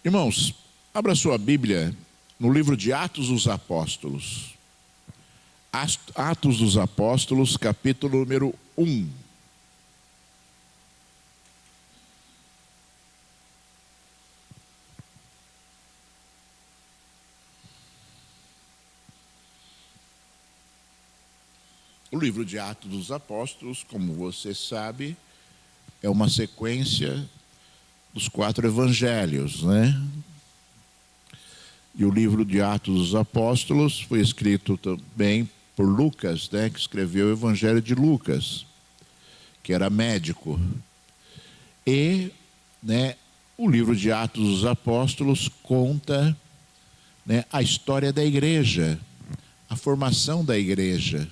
Irmãos, abra sua Bíblia no livro de Atos dos Apóstolos. Atos dos Apóstolos, capítulo número 1. O livro de Atos dos Apóstolos, como você sabe, é uma sequência dos 4 evangelhos, né? E o livro de Atos dos Apóstolos foi escrito também por Lucas, né? Que escreveu o evangelho de Lucas, que era médico. E, né, o livro de Atos dos Apóstolos conta, né, a história da igreja, a formação da igreja,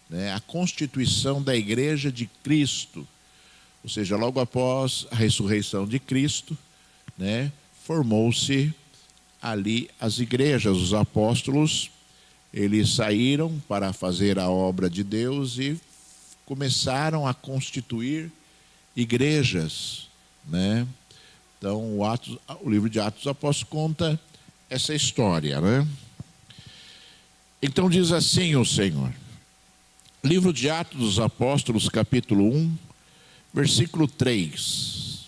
né, a constituição da igreja de Cristo. Ou seja, logo após a ressurreição de Cristo, né, formou-se ali as igrejas. Os apóstolos, eles saíram para fazer a obra de Deus e começaram a constituir igrejas, né? Então, o livro de Atos dos Apóstolos conta essa história, né? Então diz assim o Senhor. Livro de Atos dos Apóstolos, capítulo 1, versículo 3.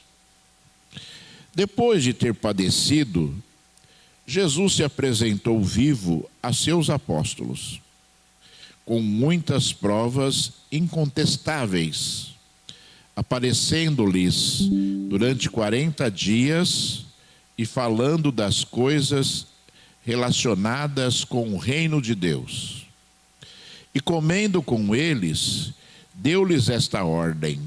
Depois de ter padecido, Jesus se apresentou vivo a seus apóstolos, com muitas provas incontestáveis, aparecendo-lhes durante 40 dias e falando das coisas relacionadas com o reino de Deus. E comendo com eles, deu-lhes esta ordem: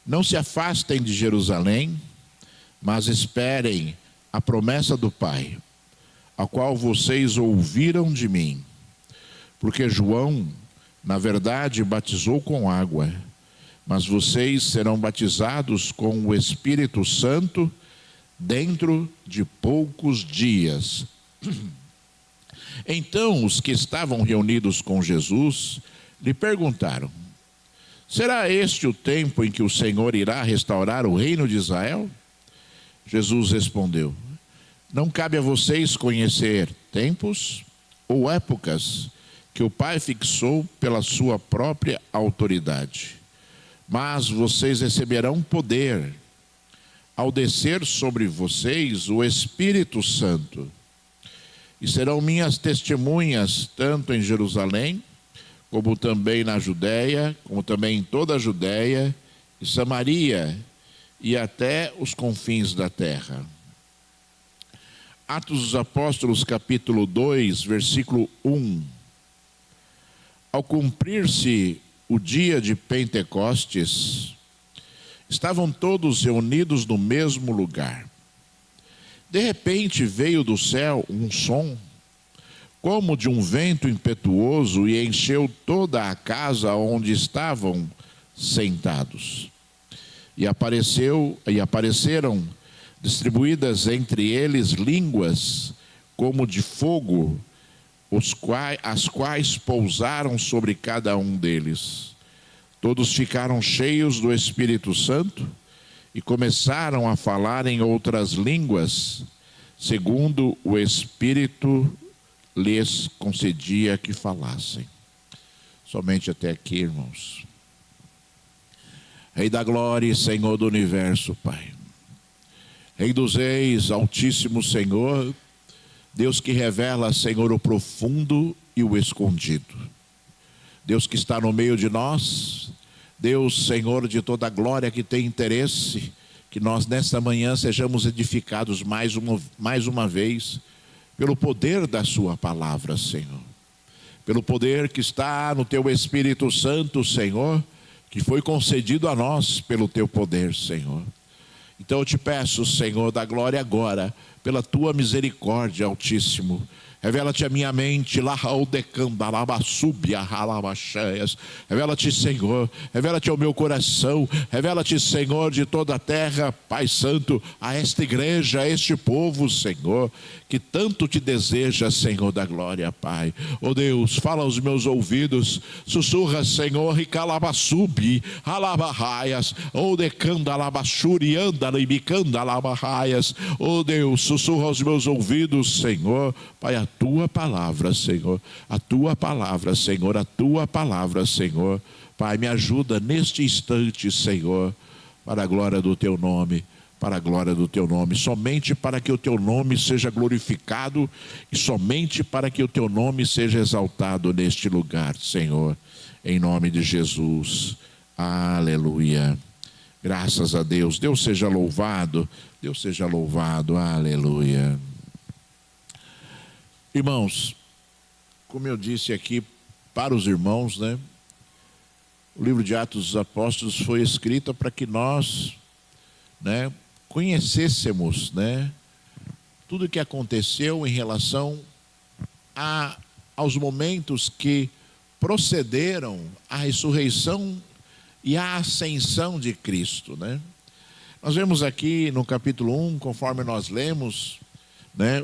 não se afastem de Jerusalém, mas esperem a promessa do Pai, a qual vocês ouviram de mim. Porque João, na verdade, batizou com água, mas vocês serão batizados com o Espírito Santo dentro de poucos dias. Então os que estavam reunidos com Jesus lhe perguntaram: será este o tempo em que o Senhor irá restaurar o reino de Israel? Jesus respondeu: não cabe a vocês conhecer tempos ou épocas que o Pai fixou pela sua própria autoridade. Mas vocês receberão poder ao descer sobre vocês o Espírito Santo. E serão minhas testemunhas, tanto em Jerusalém, como também na Judéia, como também em toda a Judéia e Samaria, e até os confins da terra. Atos dos Apóstolos, capítulo 2, versículo 1. Ao cumprir-se o dia de Pentecostes, estavam todos reunidos no mesmo lugar. De repente veio do céu um som, como de um vento impetuoso, e encheu toda a casa onde estavam sentados. E apareceram distribuídas entre eles línguas como de fogo, as quais pousaram sobre cada um deles. Todos ficaram cheios do Espírito Santo e começaram a falar em outras línguas, segundo o Espírito lhes concedia que falassem. Somente até aqui, irmãos. Rei da glória e Senhor do universo, Pai. Rei dos reis, altíssimo Senhor, Deus que revela, Senhor, o profundo e o escondido. Deus que está no meio de nós, Deus, Senhor, de toda a glória, que tem interesse que nós nesta manhã sejamos edificados mais uma vez pelo poder da sua palavra, Senhor. Pelo poder que está no teu Espírito Santo, Senhor, que foi concedido a nós pelo teu poder, Senhor. Então eu te peço, Senhor, da glória agora, pela tua misericórdia, Altíssimo, Revela-te a minha mente, revela-te, Senhor, revela-te ao meu coração, revela-te, Senhor, de toda a terra, Pai Santo, a esta igreja, a este povo, Senhor, que tanto te deseja, Senhor da glória, Pai. Oh Deus, fala aos meus ouvidos, sussurra, Senhor, e calabassubi, alabarraias, ou decanda alabachuri, anda libicanda alabarraias. Oh Deus, sussurra aos meus ouvidos, Senhor, Pai, a tua palavra, Senhor, a tua palavra, Senhor, a tua palavra, Senhor. Pai, me ajuda neste instante, Senhor, para a glória do teu nome, para a glória do teu nome, somente para que o teu nome seja glorificado e somente para que o teu nome seja exaltado neste lugar, Senhor, em nome de Jesus. Aleluia. Graças a Deus. Deus seja louvado. Deus seja louvado. Aleluia. Irmãos, como eu disse aqui para os irmãos, né? O livro de Atos dos Apóstolos foi escrito para que nós, né, conhecêssemos, né, tudo o que aconteceu em relação aos momentos que procederam à ressurreição e à ascensão de Cristo, né? Nós vemos aqui no capítulo 1, conforme nós lemos, né,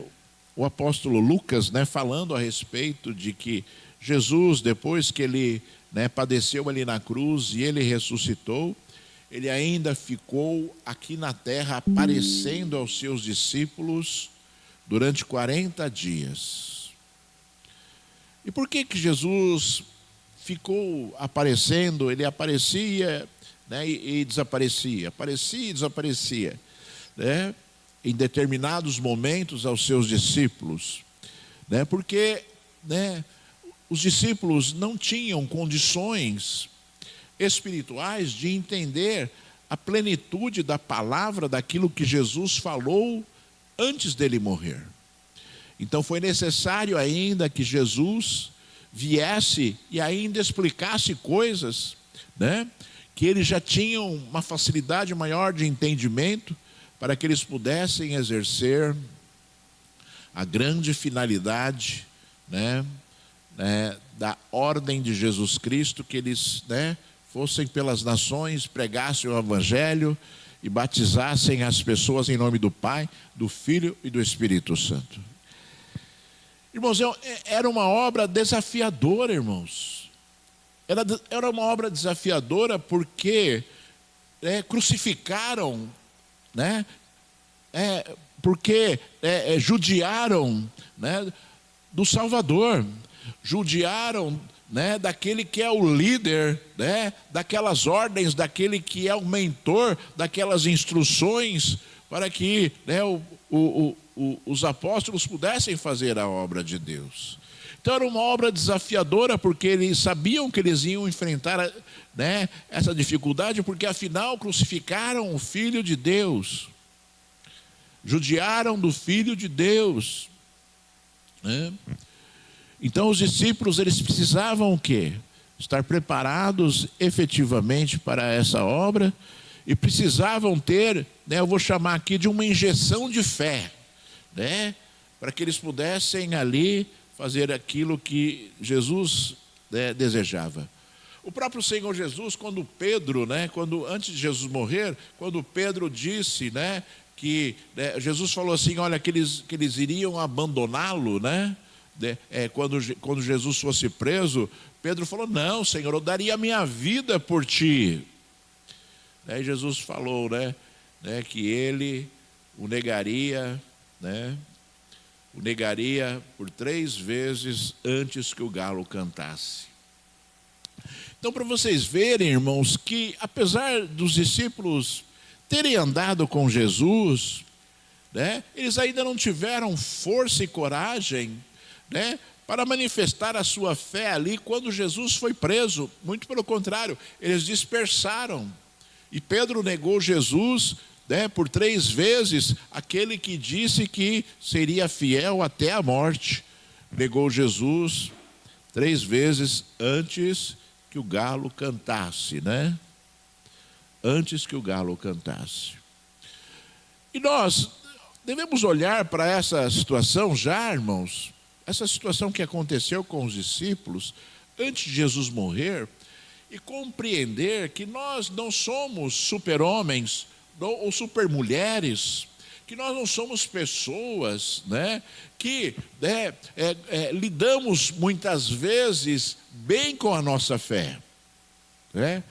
o apóstolo Lucas, né, falando a respeito de que Jesus, depois que ele, né, padeceu ali na cruz e ele ressuscitou, ele ainda ficou aqui na terra aparecendo aos seus discípulos durante 40 dias. E por que Jesus ficou aparecendo? Ele aparecia, né, e desaparecia, aparecia e desaparecia, né, em determinados momentos aos seus discípulos, né, porque, né, os discípulos não tinham condições espirituais de entender a plenitude da palavra, daquilo que Jesus falou antes dele morrer. Então foi necessário ainda que Jesus viesse e ainda explicasse coisas, né, que eles já tinham uma facilidade maior de entendimento, para que eles pudessem exercer a grande finalidade, né, da ordem de Jesus Cristo, que eles, né, fossem pelas nações, pregassem o Evangelho e batizassem as pessoas em nome do Pai, do Filho e do Espírito Santo. Irmãos, era uma obra desafiadora, irmãos. Era uma obra desafiadora porque crucificaram, né, porque judiaram, né, do Salvador, judiaram, né, daquele que é o líder, né, daquelas ordens, daquele que é o mentor, daquelas instruções, para que, né, os apóstolos pudessem fazer a obra de Deus. Então era uma obra desafiadora, porque eles sabiam que eles iam enfrentar, né, essa dificuldade, porque afinal crucificaram o Filho de Deus, judiaram do Filho de Deus, né? Então os discípulos, eles precisavam o quê? Estar preparados efetivamente para essa obra, e precisavam ter, né, eu vou chamar aqui de uma injeção de fé, né, para que eles pudessem ali fazer aquilo que Jesus, né, desejava. O próprio Senhor Jesus, quando Pedro, né, antes de Jesus morrer, quando Pedro disse, né, que, né, Jesus falou assim, olha, que eles iriam abandoná-lo, né, quando Jesus fosse preso, Pedro falou, não, Senhor, eu daria a minha vida por ti. Aí Jesus falou, né, que ele o negaria, né, o negaria por 3 vezes antes que o galo cantasse. Então, para vocês verem, irmãos, que apesar dos discípulos terem andado com Jesus, né, eles ainda não tiveram força e coragem, né, para manifestar a sua fé ali quando Jesus foi preso. Muito pelo contrário, eles dispersaram. E Pedro negou Jesus, né, por 3 vezes, aquele que disse que seria fiel até a morte. Negou Jesus 3 vezes antes que o galo cantasse, né? Antes que o galo cantasse. E nós devemos olhar para essa situação já, irmãos, essa situação que aconteceu com os discípulos antes de Jesus morrer e compreender que nós não somos super-homens ou super-mulheres, que nós não somos pessoas, né, que lidamos muitas vezes bem com a nossa fé, né?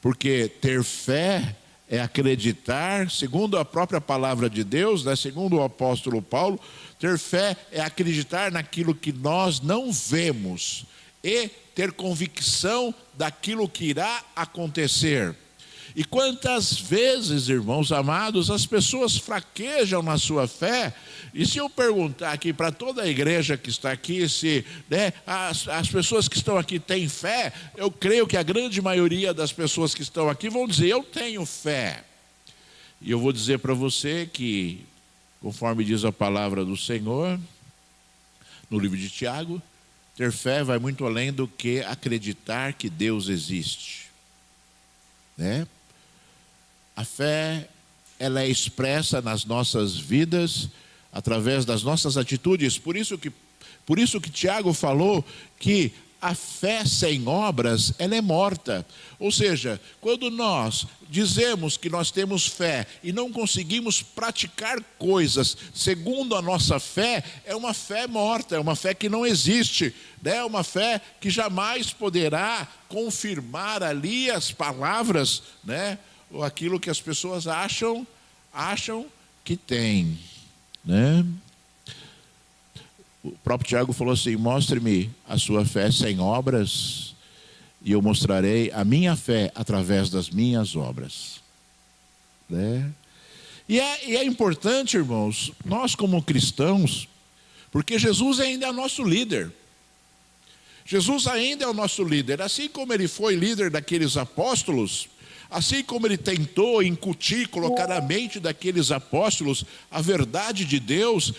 Porque ter fé é acreditar, segundo a própria palavra de Deus, né, segundo o apóstolo Paulo, ter fé é acreditar naquilo que nós não vemos e ter convicção daquilo que irá acontecer. E quantas vezes, irmãos amados, as pessoas fraquejam na sua fé. E se eu perguntar aqui para toda a igreja que está aqui, se as pessoas que estão aqui têm fé, eu creio que a grande maioria das pessoas que estão aqui vão dizer, eu tenho fé. E eu vou dizer para você que, conforme diz a palavra do Senhor, no livro de Tiago, ter fé vai muito além do que acreditar que Deus existe, né? A fé, ela é expressa nas nossas vidas, através das nossas atitudes. Por isso que Tiago falou que a fé sem obras, ela é morta. Ou seja, quando nós dizemos que nós temos fé e não conseguimos praticar coisas segundo a nossa fé, é uma fé morta, é uma fé que não existe, né? É uma fé que jamais poderá confirmar ali as palavras, né? Ou aquilo que as pessoas acham que tem, né? O próprio Tiago falou assim, mostre-me a sua fé sem obras e eu mostrarei a minha fé através das minhas obras, né? E é importante, irmãos, nós como cristãos, porque Jesus ainda é nosso líder. Jesus ainda é o nosso líder, assim como ele foi líder daqueles apóstolos, assim como ele tentou incutir, colocar na mente daqueles apóstolos a verdade de Deus,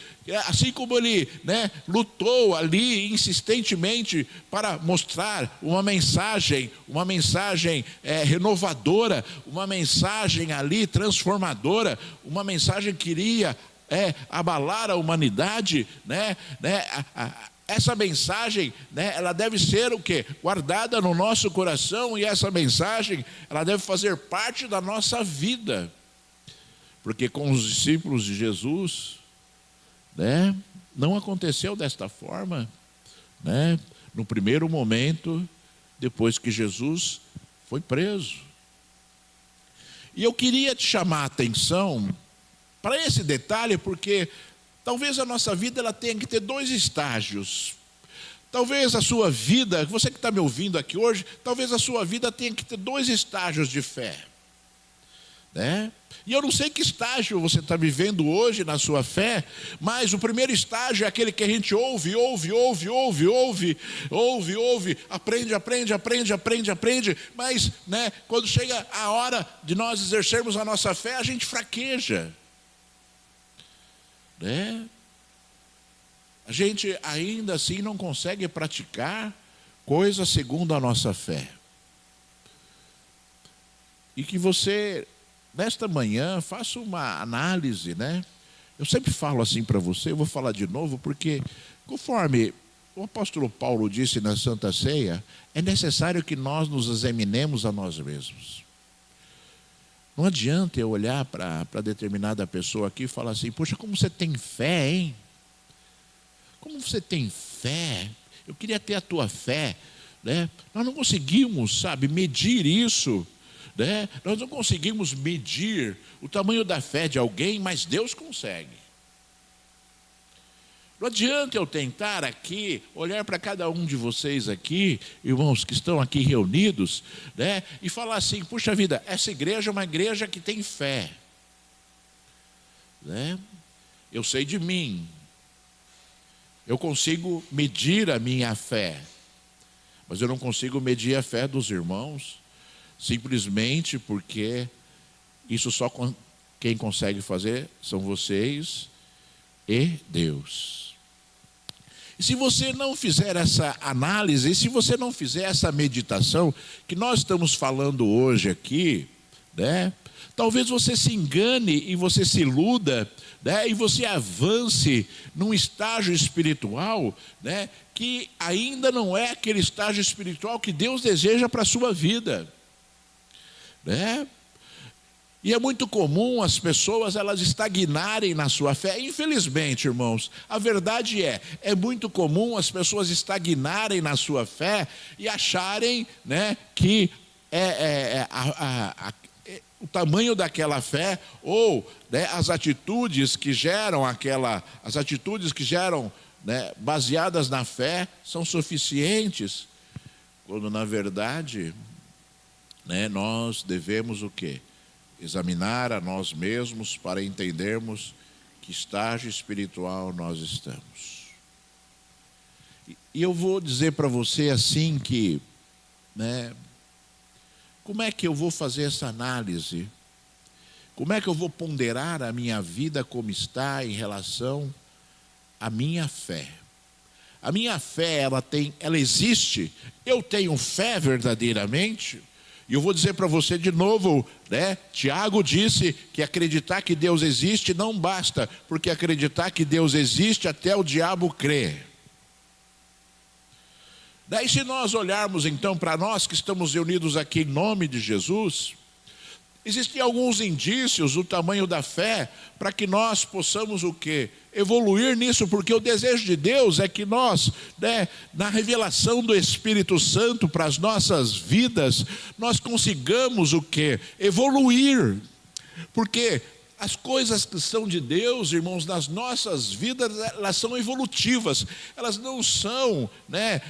assim como ele, né, lutou ali insistentemente para mostrar uma mensagem renovadora, uma mensagem ali transformadora, uma mensagem que iria abalar a humanidade, né? Essa mensagem, né, ela deve ser o quê? Guardada no nosso coração, e essa mensagem, ela deve fazer parte da nossa vida. Porque com os discípulos de Jesus, né, não aconteceu desta forma, né? No primeiro momento, depois que Jesus foi preso. E eu queria te chamar a atenção para esse detalhe, porque talvez a nossa vida ela tenha que ter 2 estágios. Talvez a sua vida, você que está me ouvindo aqui hoje, talvez a sua vida tenha que ter 2 estágios de fé, né? E eu não sei que estágio você está vivendo hoje na sua fé, mas o primeiro estágio é aquele que a gente ouve, aprende, mas, né, quando chega a hora de nós exercermos a nossa fé, a gente fraqueja, né? A gente ainda assim não consegue praticar coisas segundo a nossa fé. E que você, nesta manhã, faça uma análise, né? Eu sempre falo assim para você, eu vou falar de novo, porque conforme o apóstolo Paulo disse na Santa Ceia, é necessário que nós nos examinemos a nós mesmos. Não adianta eu olhar para determinada pessoa aqui e falar assim, poxa, como você tem fé, hein? Como você tem fé? Eu queria ter a tua fé, né? Nós não conseguimos, sabe, medir isso, né? Nós não conseguimos medir o tamanho da fé de alguém, mas Deus consegue. Não adianta eu tentar aqui, olhar para cada um de vocês aqui, irmãos que estão aqui reunidos, né, e falar assim, puxa vida, essa igreja é uma igreja que tem fé, né? Eu sei de mim, eu consigo medir a minha fé, mas eu não consigo medir a fé dos irmãos, simplesmente porque isso só quem consegue fazer são vocês e Deus. E se você não fizer essa análise, e se você não fizer essa meditação, que nós estamos falando hoje aqui, né? Talvez você se engane e você se iluda, né? E você avance num estágio espiritual, né? Que ainda não é aquele estágio espiritual que Deus deseja para a sua vida, né? E é muito comum as pessoas elas estagnarem na sua fé. Infelizmente, irmãos, a verdade é muito comum as pessoas estagnarem na sua fé e acharem, né, que o tamanho daquela fé ou, né, as atitudes que geram né, baseadas na fé são suficientes, quando na verdade, né, nós devemos o quê? Examinar a nós mesmos para entendermos que estágio espiritual nós estamos. E eu vou dizer para você assim que, né, como é que eu vou fazer essa análise? Como é que eu vou ponderar a minha vida como está em relação à minha fé? A minha fé, ela existe? Eu tenho fé verdadeiramente? E eu vou dizer para você de novo, né? Tiago disse que acreditar que Deus existe não basta, porque acreditar que Deus existe até o diabo crê. Daí se nós olharmos então para nós que estamos reunidos aqui em nome de Jesus, existem alguns indícios do tamanho da fé para que nós possamos o quê? Evoluir nisso, porque o desejo de Deus é que nós, né, na revelação do Espírito Santo para as nossas vidas, nós consigamos o quê? Evoluir. Porque as coisas que são de Deus, irmãos, nas nossas vidas, elas são evolutivas. Elas não são, né,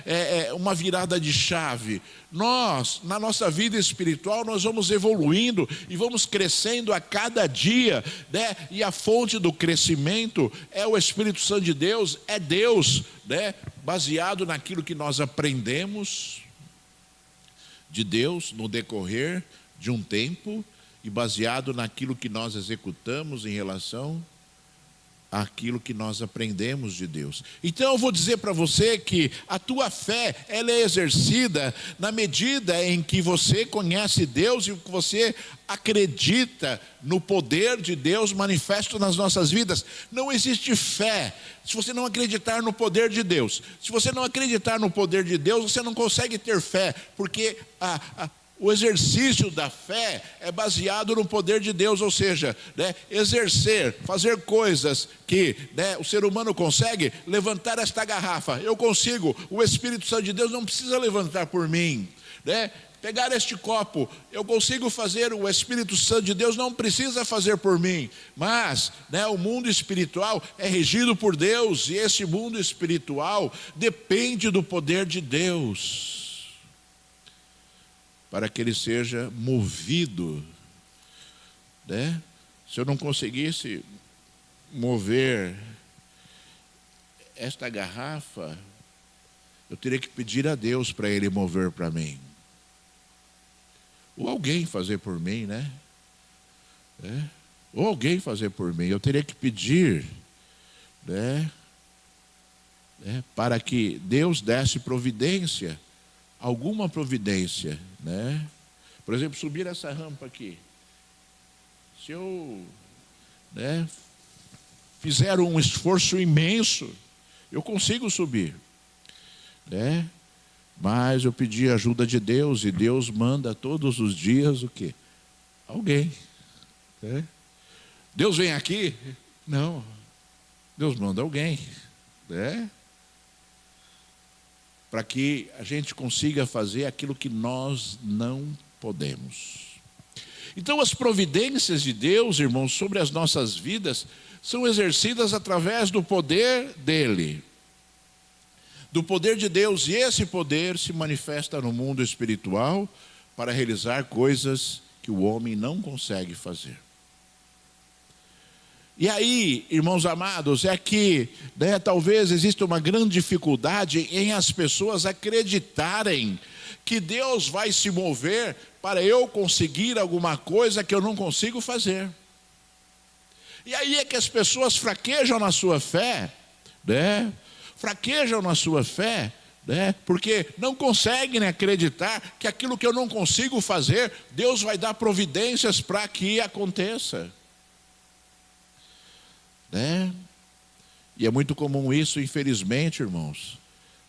uma virada de chave. Nós, na nossa vida espiritual, nós vamos evoluindo e vamos crescendo a cada dia, né? E a fonte do crescimento é o Espírito Santo de Deus, é Deus, né? Baseado naquilo que nós aprendemos de Deus no decorrer de um tempo, e baseado naquilo que nós executamos em relação àquilo que nós aprendemos de Deus. Então eu vou dizer para você que a tua fé, ela é exercida na medida em que você conhece Deus e que você acredita no poder de Deus manifesto nas nossas vidas. Não existe fé se você não acreditar no poder de Deus. Se você não acreditar no poder de Deus, você não consegue ter fé, porque o exercício da fé é baseado no poder de Deus, ou seja, né, exercer, fazer coisas que, né, o ser humano consegue. Levantar esta garrafa, eu consigo. O Espírito Santo de Deus não precisa levantar por mim, né? Pegar este copo, eu consigo fazer. O Espírito Santo de Deus não precisa fazer por mim. Mas, né, o mundo espiritual é regido por Deus, e esse mundo espiritual depende do poder de Deus para que ele seja movido, né? Se eu não conseguisse mover esta garrafa, eu teria que pedir a Deus para ele mover para mim, ou alguém fazer por mim, né? Ou alguém fazer por mim. Eu teria que pedir, né, para que Deus desse providência, alguma providência, né? Por exemplo, subir essa rampa aqui. Se eu, né, fizer um esforço imenso, eu consigo subir, né? Mas eu pedi a ajuda de Deus, e Deus manda todos os dias o quê? Alguém, né? Deus vem aqui? Não. Deus manda alguém, né? Para que a gente consiga fazer aquilo que nós não podemos. Então as providências de Deus, irmãos, sobre as nossas vidas, são exercidas através do poder dele, do poder de Deus, e esse poder se manifesta no mundo espiritual para realizar coisas que o homem não consegue fazer. E aí, irmãos amados, é que, né, talvez exista uma grande dificuldade em as pessoas acreditarem que Deus vai se mover para eu conseguir alguma coisa que eu não consigo fazer. E aí é que as pessoas fraquejam na sua fé, né? Fraquejam na sua fé, né? Porque não conseguem acreditar que aquilo que eu não consigo fazer, Deus vai dar providências para que aconteça, né? E é muito comum isso, infelizmente, irmãos,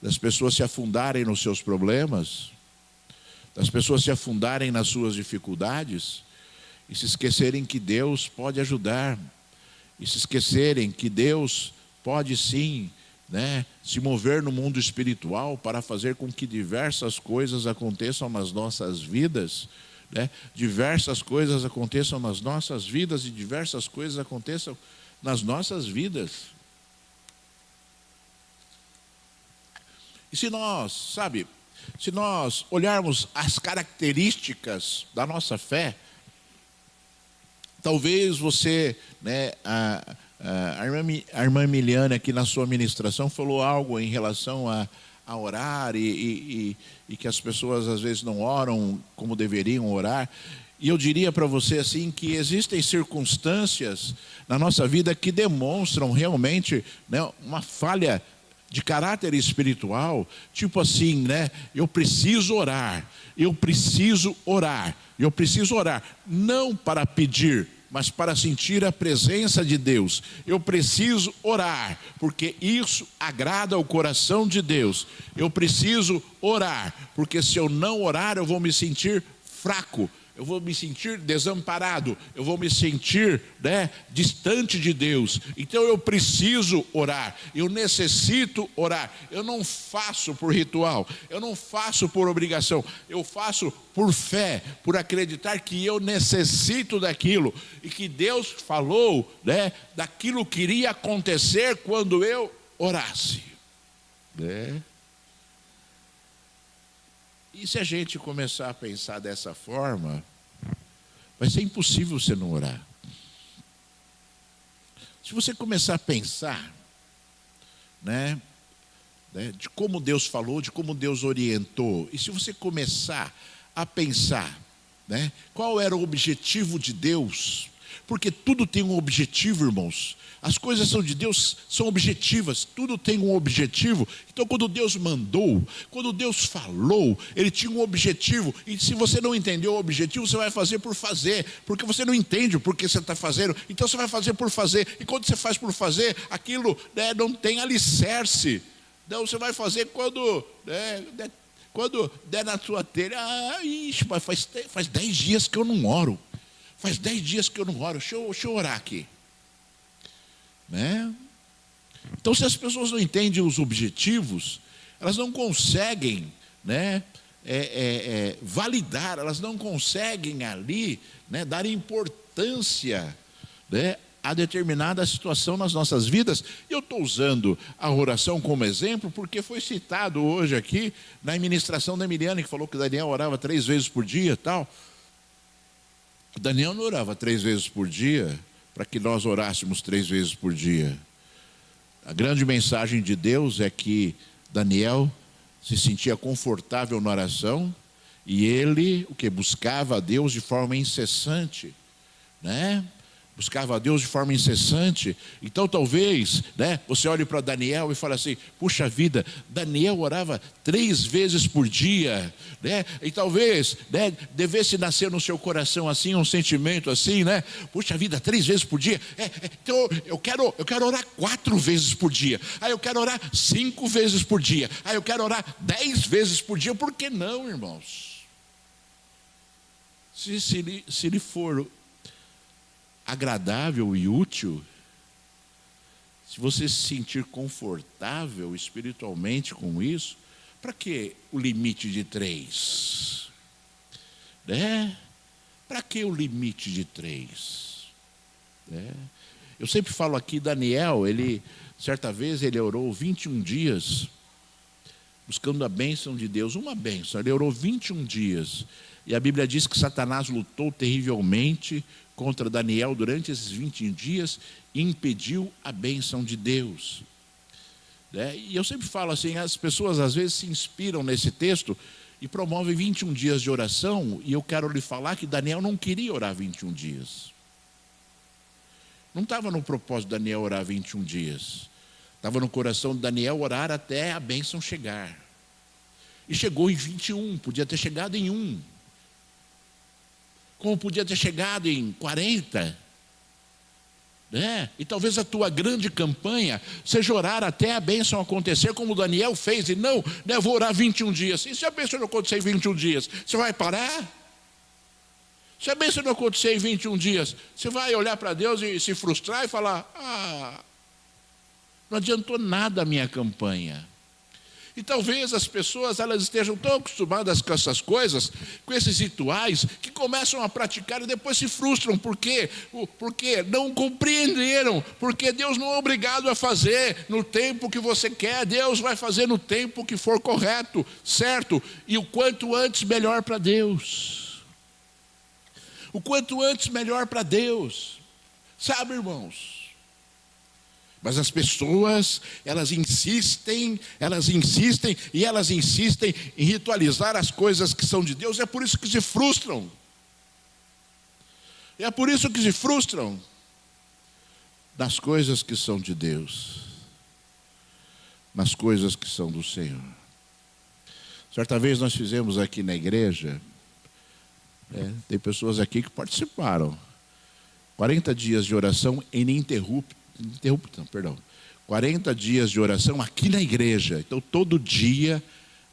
das pessoas se afundarem nos seus problemas, das pessoas se afundarem nas suas dificuldades e se esquecerem que Deus pode ajudar, e se esquecerem que Deus pode sim, né, se mover no mundo espiritual para fazer com que diversas coisas aconteçam nas nossas vidas, né? Diversas coisas aconteçam nas nossas vidas e diversas coisas aconteçam nas nossas vidas. E se nós, se nós olharmos as características da nossa fé, talvez você, né, a irmã Emiliana aqui na sua ministração falou algo em relação a orar e que as pessoas às vezes não oram como deveriam orar. E eu diria para você assim que existem circunstâncias na nossa vida que demonstram realmente, né, uma falha de caráter espiritual, tipo assim, né? Eu preciso orar, não para pedir, mas para sentir a presença de Deus. Eu preciso orar, porque isso agrada ao coração de Deus. Eu preciso orar, porque se eu não orar, eu vou me sentir fraco, eu vou me sentir desamparado, eu vou me sentir, né, distante de Deus. Então eu preciso orar, eu necessito orar. Eu não faço por ritual, eu não faço por obrigação, eu faço por fé, por acreditar que eu necessito daquilo e que Deus falou, né, daquilo que iria acontecer quando eu orasse, né? E se a gente começar a pensar dessa forma, vai ser impossível você não orar. Se você começar a pensar, né, de como Deus falou, de como Deus orientou, e se você começar a pensar, né, qual era o objetivo de Deus, porque tudo tem um objetivo, irmãos. As coisas são de Deus, são objetivas, tudo tem um objetivo. Então quando Deus mandou, quando Deus falou, Ele tinha um objetivo. E se você não entendeu o objetivo, você vai fazer por fazer, porque você não entende o porquê você está fazendo, então você vai fazer por fazer. E quando você faz por fazer, aquilo, né, não tem alicerce. Então você vai fazer quando der na sua telha. Mas faz 10 dias que eu não oro. Faz 10 dias que eu não oro, deixa eu orar aqui, né? Então, se as pessoas não entendem os objetivos, elas não conseguem, né, validar, elas não conseguem ali, né, dar importância, né, a determinada situação nas nossas vidas. E eu estou usando a oração como exemplo, porque foi citado hoje aqui na ministração da Emiliana, que falou que Daniel orava 3 vezes por dia e tal. Daniel não orava 3 vezes por dia para que nós orássemos 3 vezes por dia. A grande mensagem de Deus é que Daniel se sentia confortável na oração e ele buscava a Deus de forma incessante, né? Buscava a Deus de forma incessante. Então talvez, né, você olhe para Daniel e fale assim: puxa vida, Daniel orava 3 vezes por dia, né? E talvez, né, devesse nascer no seu coração assim um sentimento assim, né? Puxa vida, 3 vezes por dia. Então eu quero orar 4 vezes por dia. Aí eu quero orar 5 vezes por dia. Aí eu quero orar 10 vezes por dia. Por que não, irmãos? Se lhe for agradável e útil, se você se sentir confortável espiritualmente com isso, para que o limite de 3? Né? Para que o limite de 3? Né? Eu sempre falo aqui, Daniel, certa vez ele orou 21 dias, buscando a bênção de Deus, uma bênção. Ele orou 21 dias, e a Bíblia diz que Satanás lutou terrivelmente contra Daniel durante esses 21 dias e impediu a bênção de Deus, né? E eu sempre falo assim, as pessoas às vezes se inspiram nesse texto e promovem 21 dias de oração, e eu quero lhe falar que Daniel não queria orar 21 dias. Não estava no propósito de Daniel orar 21 dias. Estava no coração de Daniel orar até a bênção chegar. E chegou em 21, podia ter chegado em 1. Como podia ter chegado em 40. E talvez a tua grande campanha seja orar até a bênção acontecer, como Daniel fez. E não, eu vou orar 21 dias. E se a bênção não acontecer em 21 dias, você vai parar? Se a bênção não acontecer em 21 dias, você vai olhar para Deus e se frustrar e falar: não adiantou nada a minha campanha. E talvez as pessoas elas estejam tão acostumadas com essas coisas, com esses rituais, que começam a praticar e depois se frustram. Por quê? Porque não compreenderam, porque Deus não é obrigado a fazer no tempo que você quer. Deus vai fazer no tempo que for correto, certo? E o quanto antes melhor para Deus. O quanto antes melhor para Deus. Sabe, irmãos? Mas as pessoas, elas insistem em ritualizar as coisas que são de Deus. É por isso que se frustram. É por isso que se frustram nas coisas que são de Deus, nas coisas que são do Senhor. Certa vez nós fizemos aqui na igreja, tem pessoas aqui que participaram, 40 dias de oração ininterrupta. 40 dias de oração aqui na igreja. Então todo dia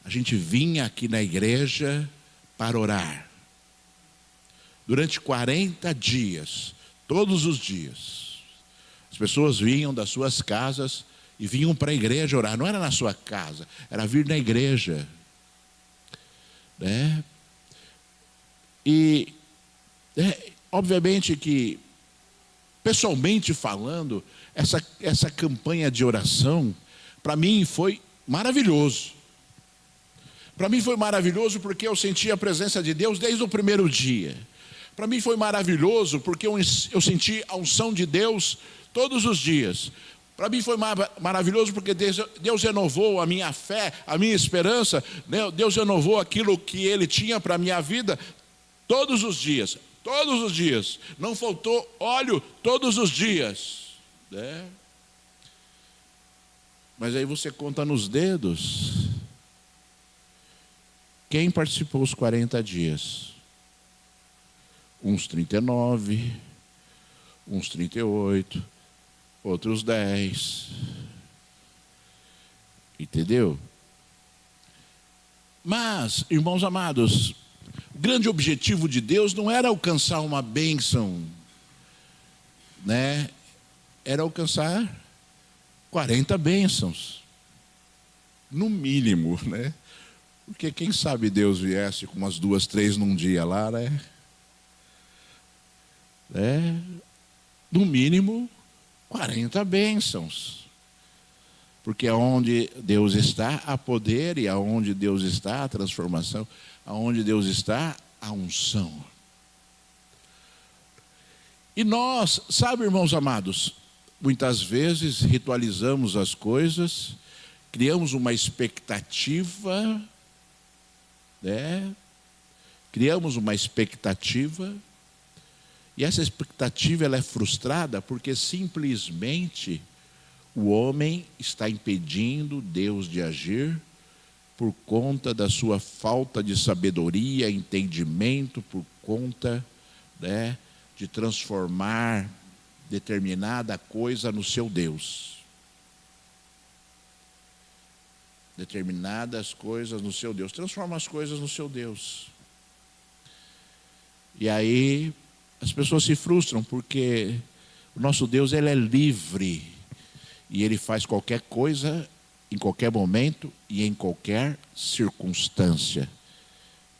a gente vinha aqui na igreja para orar. Durante 40 dias, todos os dias, as pessoas vinham das suas casas e vinham para a igreja orar. Não era na sua casa, era vir na igreja, E obviamente que, pessoalmente falando, essa campanha de oração, para mim foi maravilhoso. Para mim foi maravilhoso porque eu senti a presença de Deus desde o primeiro dia. Para mim foi maravilhoso porque eu senti a unção de Deus todos os dias. Para mim foi maravilhoso porque Deus renovou a minha fé, a minha esperança. Deus renovou aquilo que Ele tinha para a minha vida todos os dias. Todos os dias. Não faltou óleo todos os dias. Mas aí você conta nos dedos quem participou os 40 dias. Uns 39, uns 38, outros 10. Entendeu? Mas, irmãos amados, o grande objetivo de Deus não era alcançar uma bênção, era alcançar 40 bênçãos, no mínimo, Porque quem sabe Deus viesse com umas 2, 3 num dia lá, No mínimo 40 bênçãos. Porque aonde Deus está, há poder, e aonde Deus está, a transformação, aonde Deus está, a unção. E nós, sabe, irmãos amados, muitas vezes ritualizamos as coisas, criamos uma expectativa, criamos uma expectativa, e essa expectativa ela é frustrada porque simplesmente o homem está impedindo Deus de agir por conta da sua falta de sabedoria, entendimento, por conta de transformar determinada coisa no seu Deus. Determinadas coisas no seu Deus. Transforma as coisas no seu Deus. E aí as pessoas se frustram porque o nosso Deus ele é livre e Ele faz qualquer coisa, em qualquer momento e em qualquer circunstância.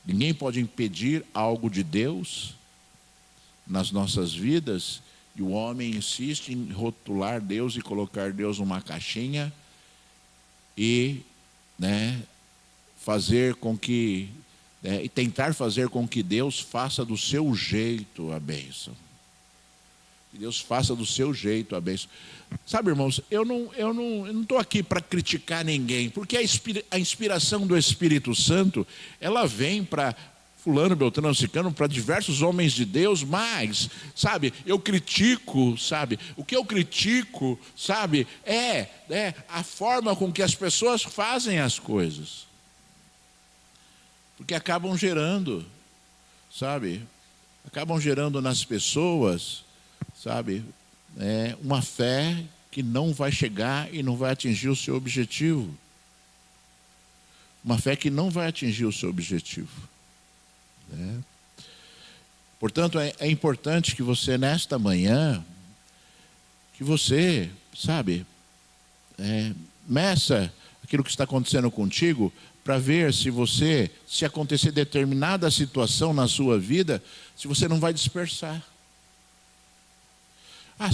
Ninguém pode impedir algo de Deus nas nossas vidas, e o homem insiste em rotular Deus e colocar Deus numa caixinha e fazer com que e tentar fazer com que Deus faça do seu jeito a bênção. Que Deus faça do seu jeito a bênção. Sabe, irmãos, eu não estou aqui para criticar ninguém, porque a inspiração do Espírito Santo, ela vem para fulano, beltrano, ciclano, para diversos homens de Deus, mas, sabe, eu critico, sabe, o que eu critico, sabe, é a forma com que as pessoas fazem as coisas. Porque acabam gerando, sabe? Acabam gerando nas pessoas, sabe? Uma fé que não vai chegar e não vai atingir o seu objetivo. Uma fé que não vai atingir o seu objetivo. Né? Portanto, é importante que você, nesta manhã, que você, sabe, meça aquilo que está acontecendo contigo, para ver se acontecer determinada situação na sua vida, se você não vai dispersar.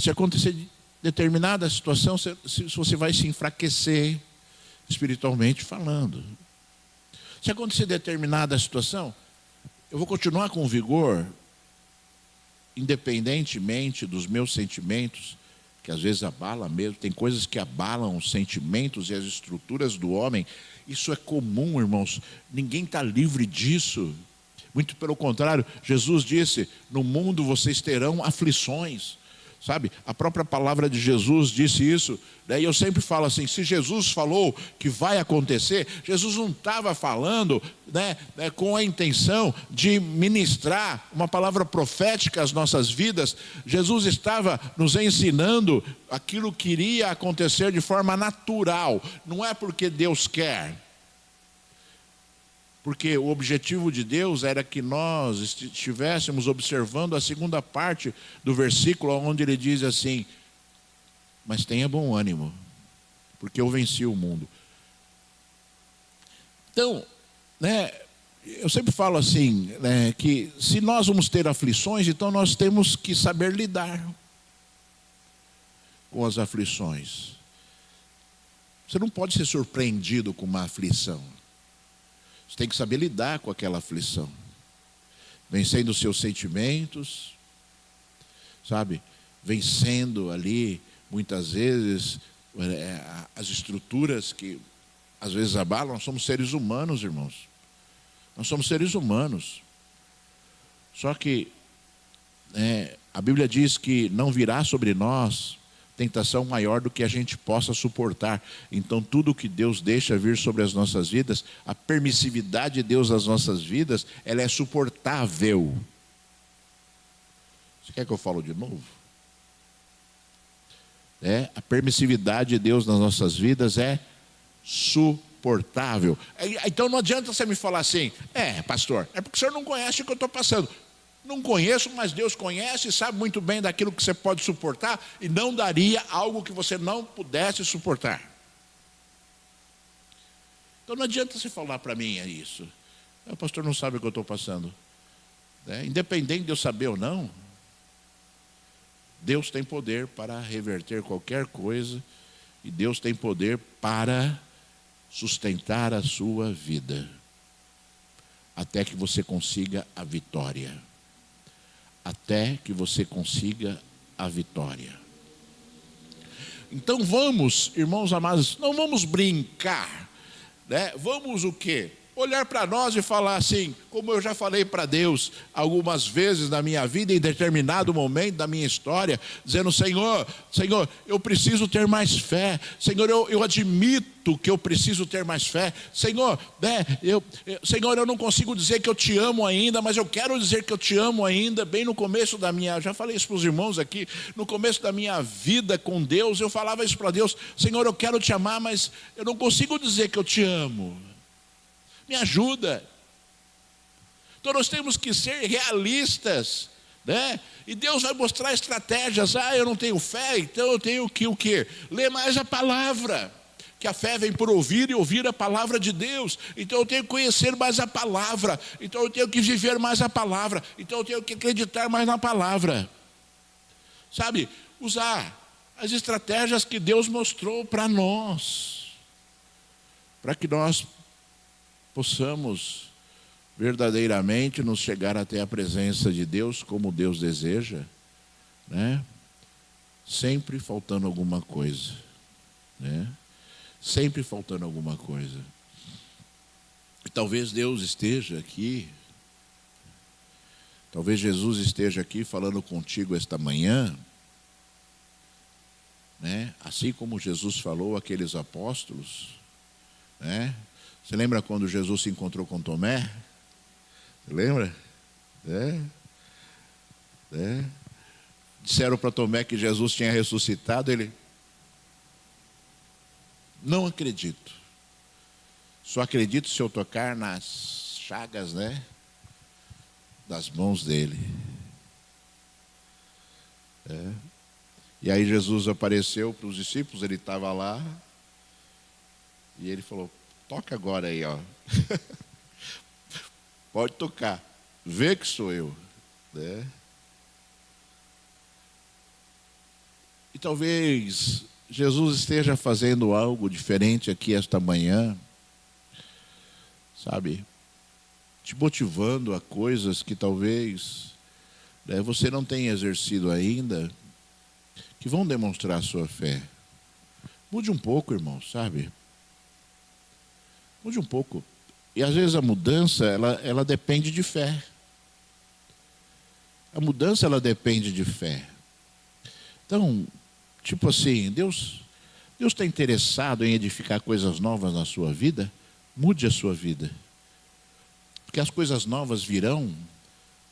Se acontecer determinada situação, se você vai se enfraquecer, espiritualmente falando. Se acontecer determinada situação, eu vou continuar com vigor, independentemente dos meus sentimentos, que às vezes abala mesmo, tem coisas que abalam os sentimentos e as estruturas do homem. Isso é comum, irmãos, ninguém está livre disso. Muito pelo contrário, Jesus disse, no mundo vocês terão aflições. Sabe, a própria palavra de Jesus disse isso, né? E eu sempre falo assim, se Jesus falou que vai acontecer, Jesus não estava falando, né, com a intenção de ministrar uma palavra profética às nossas vidas. Jesus estava nos ensinando aquilo que iria acontecer de forma natural, não é porque Deus quer. Porque o objetivo de Deus era que nós estivéssemos observando a segunda parte do versículo, onde ele diz assim, mas tenha bom ânimo, porque eu venci o mundo. Então, né, eu sempre falo assim, né, que se nós vamos ter aflições, então nós temos que saber lidar com as aflições. Você não pode ser surpreendido com uma aflição. Você tem que saber lidar com aquela aflição, vencendo os seus sentimentos, sabe? Vencendo ali, muitas vezes, as estruturas que às vezes abalam. Nós somos seres humanos, irmãos. Nós somos seres humanos. Só que a Bíblia diz que não virá sobre nós tentação maior do que a gente possa suportar. Então tudo que Deus deixa vir sobre as nossas vidas, a permissividade de Deus nas nossas vidas, ela é suportável. Você quer que eu fale de novo? A permissividade de Deus nas nossas vidas é suportável. Então não adianta você me falar assim, pastor, é porque o senhor não conhece o que eu estou passando. Não conheço, mas Deus conhece e sabe muito bem daquilo que você pode suportar e não daria algo que você não pudesse suportar. Então não adianta você falar para mim isso. O pastor não sabe o que eu estou passando. Independente de eu saber ou não, Deus tem poder para reverter qualquer coisa e Deus tem poder para sustentar a sua vida até que você consiga a vitória. Até que você consiga a vitória. Então vamos, irmãos amados, não vamos brincar, né? Vamos o quê? Olhar para nós e falar assim, como eu já falei para Deus algumas vezes na minha vida, em determinado momento da minha história, dizendo, Senhor, eu preciso ter mais fé. Senhor, eu admito que eu preciso ter mais fé. Senhor, Senhor, eu não consigo dizer que eu te amo ainda, mas eu quero dizer que eu te amo ainda. Bem no começo da minha, já falei isso para os irmãos aqui, no começo da minha vida com Deus, eu falava isso para Deus, Senhor, eu quero te amar, mas eu não consigo dizer que eu te amo. Me ajuda. Então nós temos que ser realistas, né? E Deus vai mostrar estratégias. Eu não tenho fé, então eu tenho que o quê? Ler mais a palavra. Que a fé vem por ouvir e ouvir a palavra de Deus. Então eu tenho que conhecer mais a palavra. Então eu tenho que viver mais a palavra. Então eu tenho que acreditar mais na palavra. Sabe? Usar as estratégias que Deus mostrou para nós. Para que nós possamos verdadeiramente nos chegar até a presença de Deus como Deus deseja, né? Sempre faltando alguma coisa, né? Sempre faltando alguma coisa. E talvez Deus esteja aqui, talvez Jesus esteja aqui falando contigo esta manhã, né? Assim como Jesus falou àqueles apóstolos, né? Você lembra quando Jesus se encontrou com Tomé? Lembra? Disseram para Tomé que Jesus tinha ressuscitado, ele: não acredito. Só acredito se eu tocar nas chagas, né, das mãos dele. E aí Jesus apareceu para os discípulos, ele estava lá, e ele falou: toca agora aí, ó. Pode tocar, vê que sou eu. E talvez Jesus esteja fazendo algo diferente aqui esta manhã, sabe? Te motivando a coisas que talvez você não tenha exercido ainda, que vão demonstrar a sua fé. Mude um pouco, irmão, sabe? Mude um pouco. E às vezes a mudança, ela depende de fé. A mudança, ela depende de fé. Então, tipo assim, Deus está interessado em edificar coisas novas na sua vida? Mude a sua vida. Porque as coisas novas virão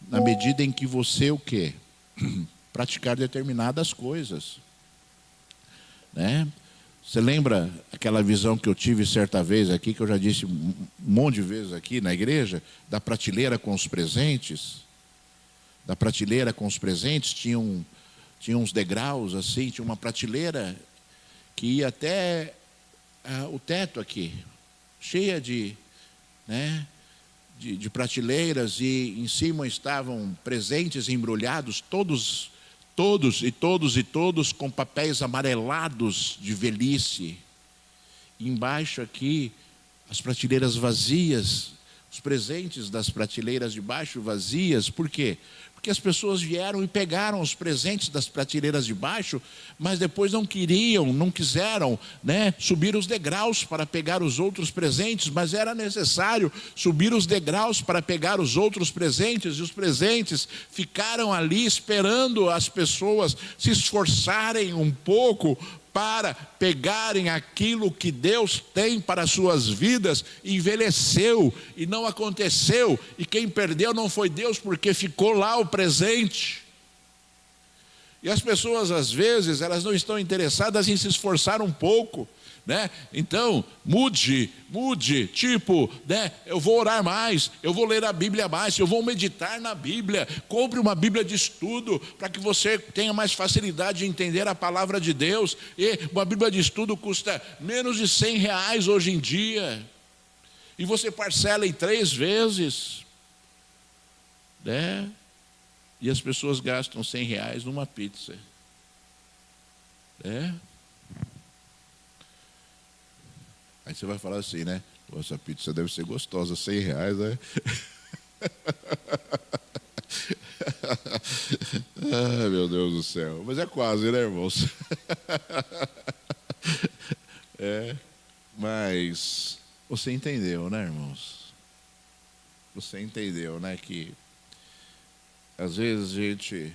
na medida em que você o quê? Praticar determinadas coisas. Né? Você lembra aquela visão que eu tive certa vez aqui, que eu já disse um monte de vezes aqui na igreja, da prateleira com os presentes? Da prateleira com os presentes, tinha uns degraus assim, tinha uma prateleira que ia até o teto aqui, cheia de prateleiras, e em cima estavam presentes embrulhados, todos com papéis amarelados de velhice. E embaixo aqui, as prateleiras vazias, os presentes das prateleiras de baixo vazias. Por quê? Porque as pessoas vieram e pegaram os presentes das prateleiras de baixo, mas depois não quiseram, subir os degraus para pegar os outros presentes, mas era necessário subir os degraus para pegar os outros presentes, e os presentes ficaram ali esperando as pessoas se esforçarem um pouco para pegarem aquilo que Deus tem para as suas vidas. Envelheceu e não aconteceu, e quem perdeu não foi Deus, porque ficou lá o presente. E as pessoas às vezes, elas não estão interessadas em se esforçar um pouco, Então, mude, eu vou orar mais, eu vou ler a Bíblia mais, eu vou meditar na Bíblia. Compre uma Bíblia de estudo, para que você tenha mais facilidade de entender a palavra de Deus. E uma Bíblia de estudo custa menos de R$100 hoje em dia, e você parcela em 3 vezes, E as pessoas gastam R$100 numa pizza, Aí você vai falar assim, Pô, essa pizza deve ser gostosa, R$100, Ai, meu Deus do céu. Mas é quase, irmãos? Mas você entendeu, irmãos? Você entendeu, que às vezes a gente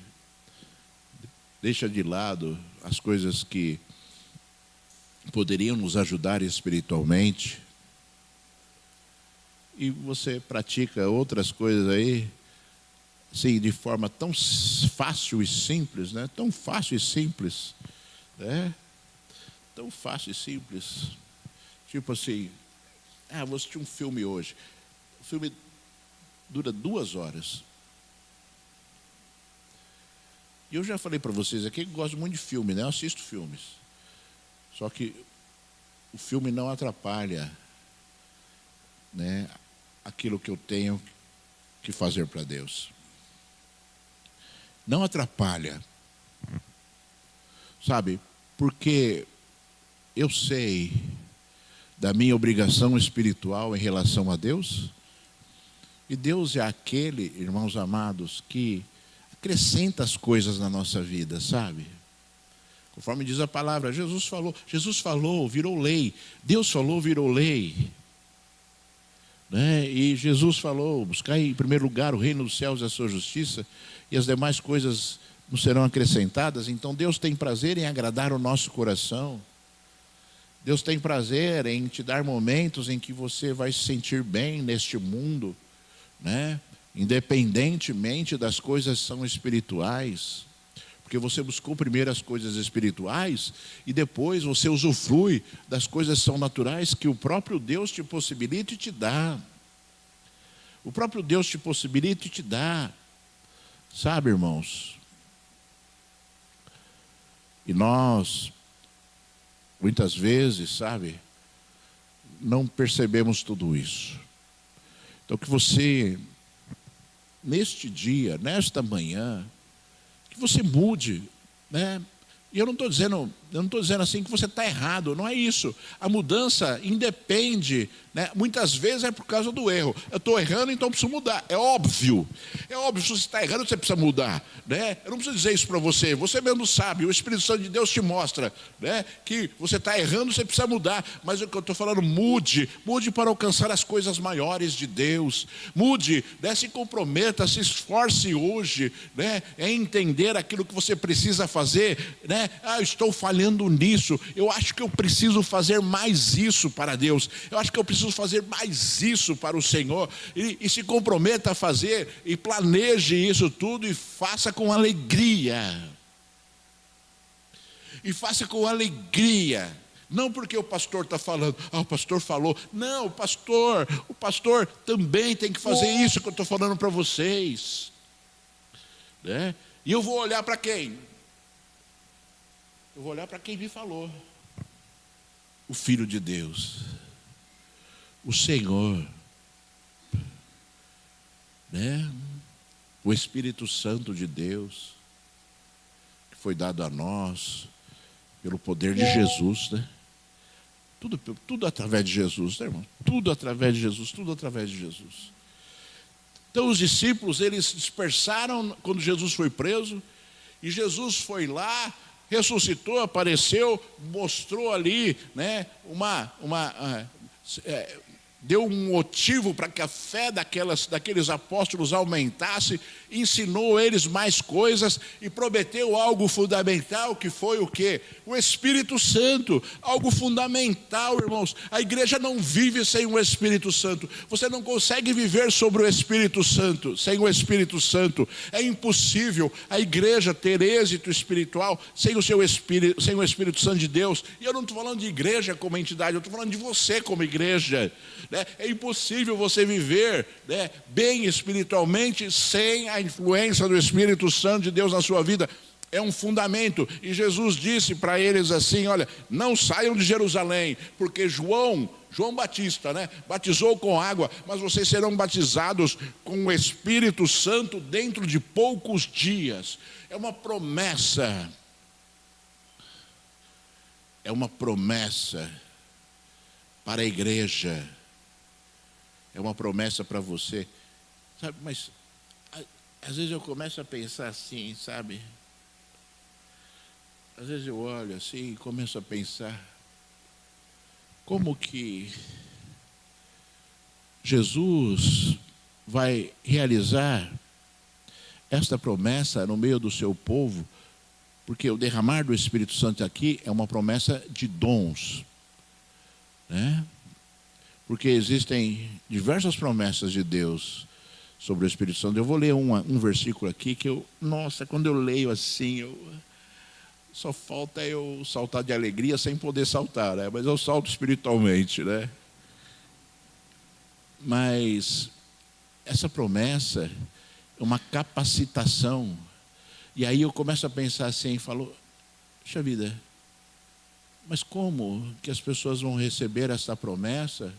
deixa de lado as coisas que poderiam nos ajudar espiritualmente, e você pratica outras coisas aí, assim, de forma tão fácil e simples, Tão fácil e simples, Tão fácil e simples. Tipo assim, vou assistir um filme hoje. O filme dura 2 horas. E eu já falei para vocês aqui que gosto muito de filme, Eu assisto filmes. Só que o filme não atrapalha, aquilo que eu tenho que fazer para Deus. Não atrapalha. Sabe? Porque eu sei da minha obrigação espiritual em relação a Deus. E Deus é aquele, irmãos amados, que acrescenta as coisas na nossa vida, sabe? Conforme diz a palavra, Jesus falou, virou lei. Deus falou, virou lei. E Jesus falou: buscar em primeiro lugar o reino dos céus e a sua justiça, e as demais coisas nos serão acrescentadas. Então Deus tem prazer em agradar o nosso coração. Deus tem prazer em te dar momentos em que você vai se sentir bem neste mundo, independentemente das coisas que são espirituais, porque você buscou primeiro as coisas espirituais e depois você usufrui das coisas que são naturais que o próprio Deus te possibilita e te dá. O próprio Deus te possibilita e te dá. Sabe, irmãos? E nós, muitas vezes, sabe, não percebemos tudo isso. Então que você, neste dia, nesta manhã, que você mude, né? E eu não estou dizendo assim que você está errado, não é isso. A mudança independe, né? Muitas vezes é por causa do erro. Eu estou errando, então preciso mudar. É óbvio, se você está errando, você precisa mudar, né? Eu não preciso dizer isso para você, você mesmo sabe, o Espírito Santo de Deus te mostra, né? Que você está errando, você precisa mudar. Mas o que eu estou falando, mude para alcançar as coisas maiores de Deus. Mude, né? Se comprometa, se esforce hoje, né? Em entender aquilo que você precisa fazer, né? Eu estou falhando nisso, eu acho que eu preciso fazer mais isso para Deus, eu acho que eu preciso fazer mais isso para o Senhor, e se comprometa a fazer, e planeje isso tudo, e faça com alegria, não porque o pastor está falando, o pastor falou, não, o pastor também tem que fazer isso que eu estou falando para vocês, né? E eu vou olhar para quem? Eu vou olhar para quem me falou. O Filho de Deus, o Senhor, né? O Espírito Santo de Deus, que foi dado a nós pelo poder de Jesus, né? Tudo através de Jesus, né, irmão? Tudo através de Jesus, tudo através de Jesus. Então os discípulos, eles dispersaram quando Jesus foi preso, e Jesus foi lá, ressuscitou, apareceu, mostrou ali, né, deu um motivo para que a fé daqueles apóstolos aumentasse, ensinou eles mais coisas e prometeu algo fundamental, que foi o quê? O Espírito Santo, algo fundamental, irmãos. A igreja não vive sem o Espírito Santo. Você não consegue viver sobre o Espírito Santo, sem o Espírito Santo. É impossível a igreja ter êxito espiritual sem o Espírito Santo de Deus. E eu não estou falando de igreja como entidade, eu estou falando de você como igreja. É impossível você viver, né, bem espiritualmente sem a influência do Espírito Santo de Deus na sua vida. É um fundamento. E Jesus disse para eles assim, olha, não saiam de Jerusalém, porque João Batista, né, batizou com água, mas vocês serão batizados com o Espírito Santo dentro de poucos dias. É uma promessa. É uma promessa para a igreja. É uma promessa para você, sabe? Mas às vezes eu começo a pensar assim, sabe? Às vezes eu olho assim e começo a pensar como que Jesus vai realizar esta promessa no meio do seu povo, porque o derramar do Espírito Santo aqui é uma promessa de dons, né? Porque existem diversas promessas de Deus sobre o Espírito Santo. Eu vou ler um versículo aqui que quando eu leio assim, só falta eu saltar de alegria sem poder saltar, né? Mas eu salto espiritualmente, né? Mas essa promessa é uma capacitação. E aí eu começo a pensar assim, puxa vida, mas como que as pessoas vão receber essa promessa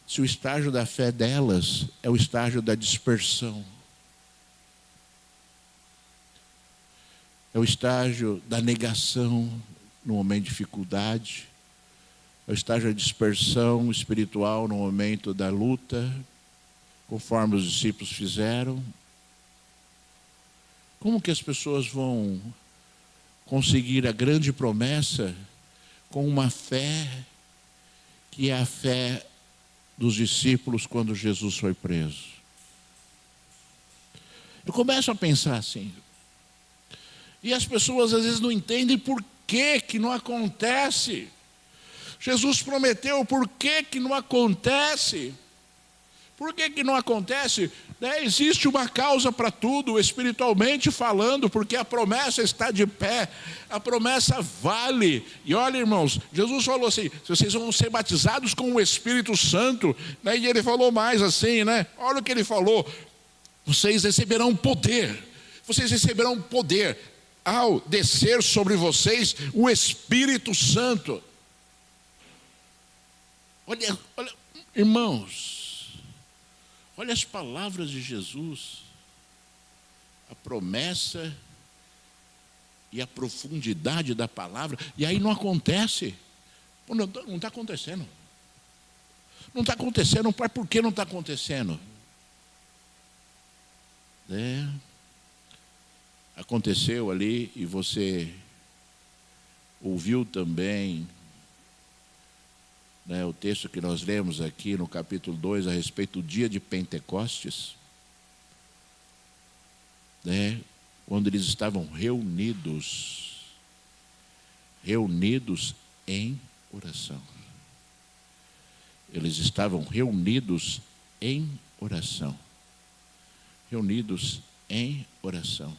se o estágio da fé delas é o estágio da dispersão? É o estágio da negação no momento de dificuldade. É o estágio da dispersão espiritual no momento da luta, conforme os discípulos fizeram. Como que as pessoas vão conseguir a grande promessa com uma fé que é a fé dos discípulos quando Jesus foi preso? Eu começo a pensar assim. E as pessoas às vezes não entendem por que não acontece. Jesus prometeu, por que não acontece? Por que não acontece? Existe uma causa para tudo, espiritualmente falando, porque a promessa está de pé, a promessa vale. E olha, irmãos, Jesus falou assim: vocês vão ser batizados com o Espírito Santo, e ele falou mais assim, olha o que ele falou: vocês receberão poder, ao descer sobre vocês o Espírito Santo. Olha, irmãos, olha as palavras de Jesus, a promessa e a profundidade da palavra, e aí não acontece. Não está acontecendo. Não está acontecendo, pai, por que não está acontecendo? Aconteceu ali, e você ouviu também, o texto que nós lemos aqui no capítulo 2, a respeito do dia de Pentecostes, quando eles estavam reunidos em oração. Eles estavam reunidos em oração. Reunidos em oração.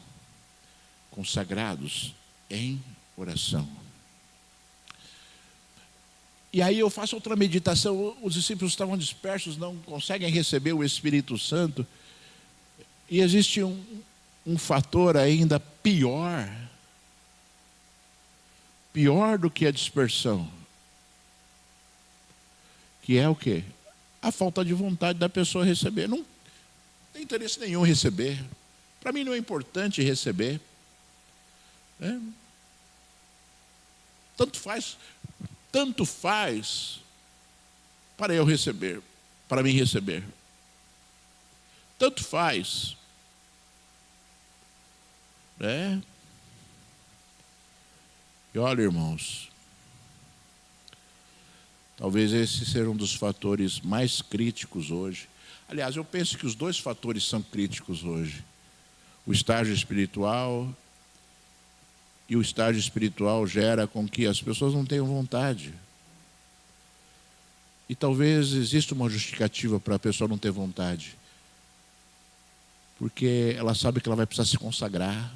Consagrados em oração. E aí eu faço outra meditação. Os discípulos estavam dispersos, não conseguem receber o Espírito Santo. E existe um fator ainda pior do que a dispersão, que é o quê? A falta de vontade da pessoa receber. Não tem interesse nenhum em receber. Para mim não é importante receber. Tanto faz para eu receber, para mim receber. Tanto faz. E olha, irmãos, talvez esse seja um dos fatores mais críticos hoje. Aliás, eu penso que os dois fatores são críticos hoje. O estágio espiritual, e o estágio espiritual gera com que as pessoas não tenham vontade. E talvez exista uma justificativa para a pessoa não ter vontade. Porque ela sabe que ela vai precisar se consagrar,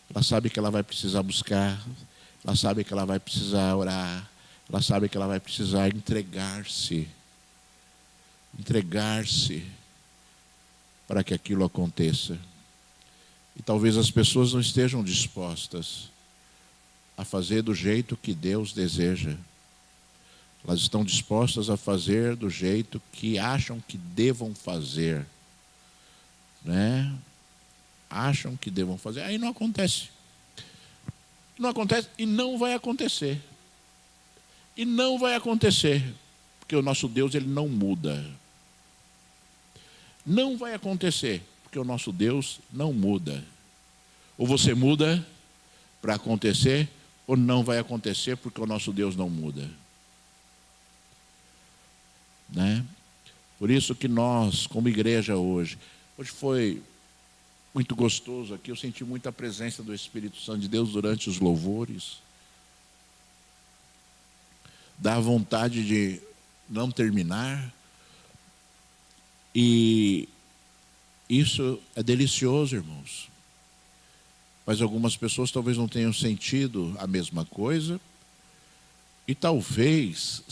ela sabe que ela vai precisar buscar, ela sabe que ela vai precisar orar, ela sabe que ela vai precisar entregar-se para que aquilo aconteça. E talvez as pessoas não estejam dispostas a fazer do jeito que Deus deseja. Elas estão dispostas a fazer do jeito que acham que devam fazer. Acham que devam fazer. Aí não acontece. Não acontece e não vai acontecer. E não vai acontecer. Porque o nosso Deus, ele não muda. Não vai acontecer. Porque o nosso Deus não muda. Ou você muda para acontecer, ou não vai acontecer porque o nosso Deus não muda. Por isso que nós, como igreja hoje foi muito gostoso aqui, eu senti muita presença do Espírito Santo de Deus durante os louvores. Dá vontade de não terminar. E isso é delicioso, irmãos. Mas algumas pessoas talvez não tenham sentido a mesma coisa. E talvez,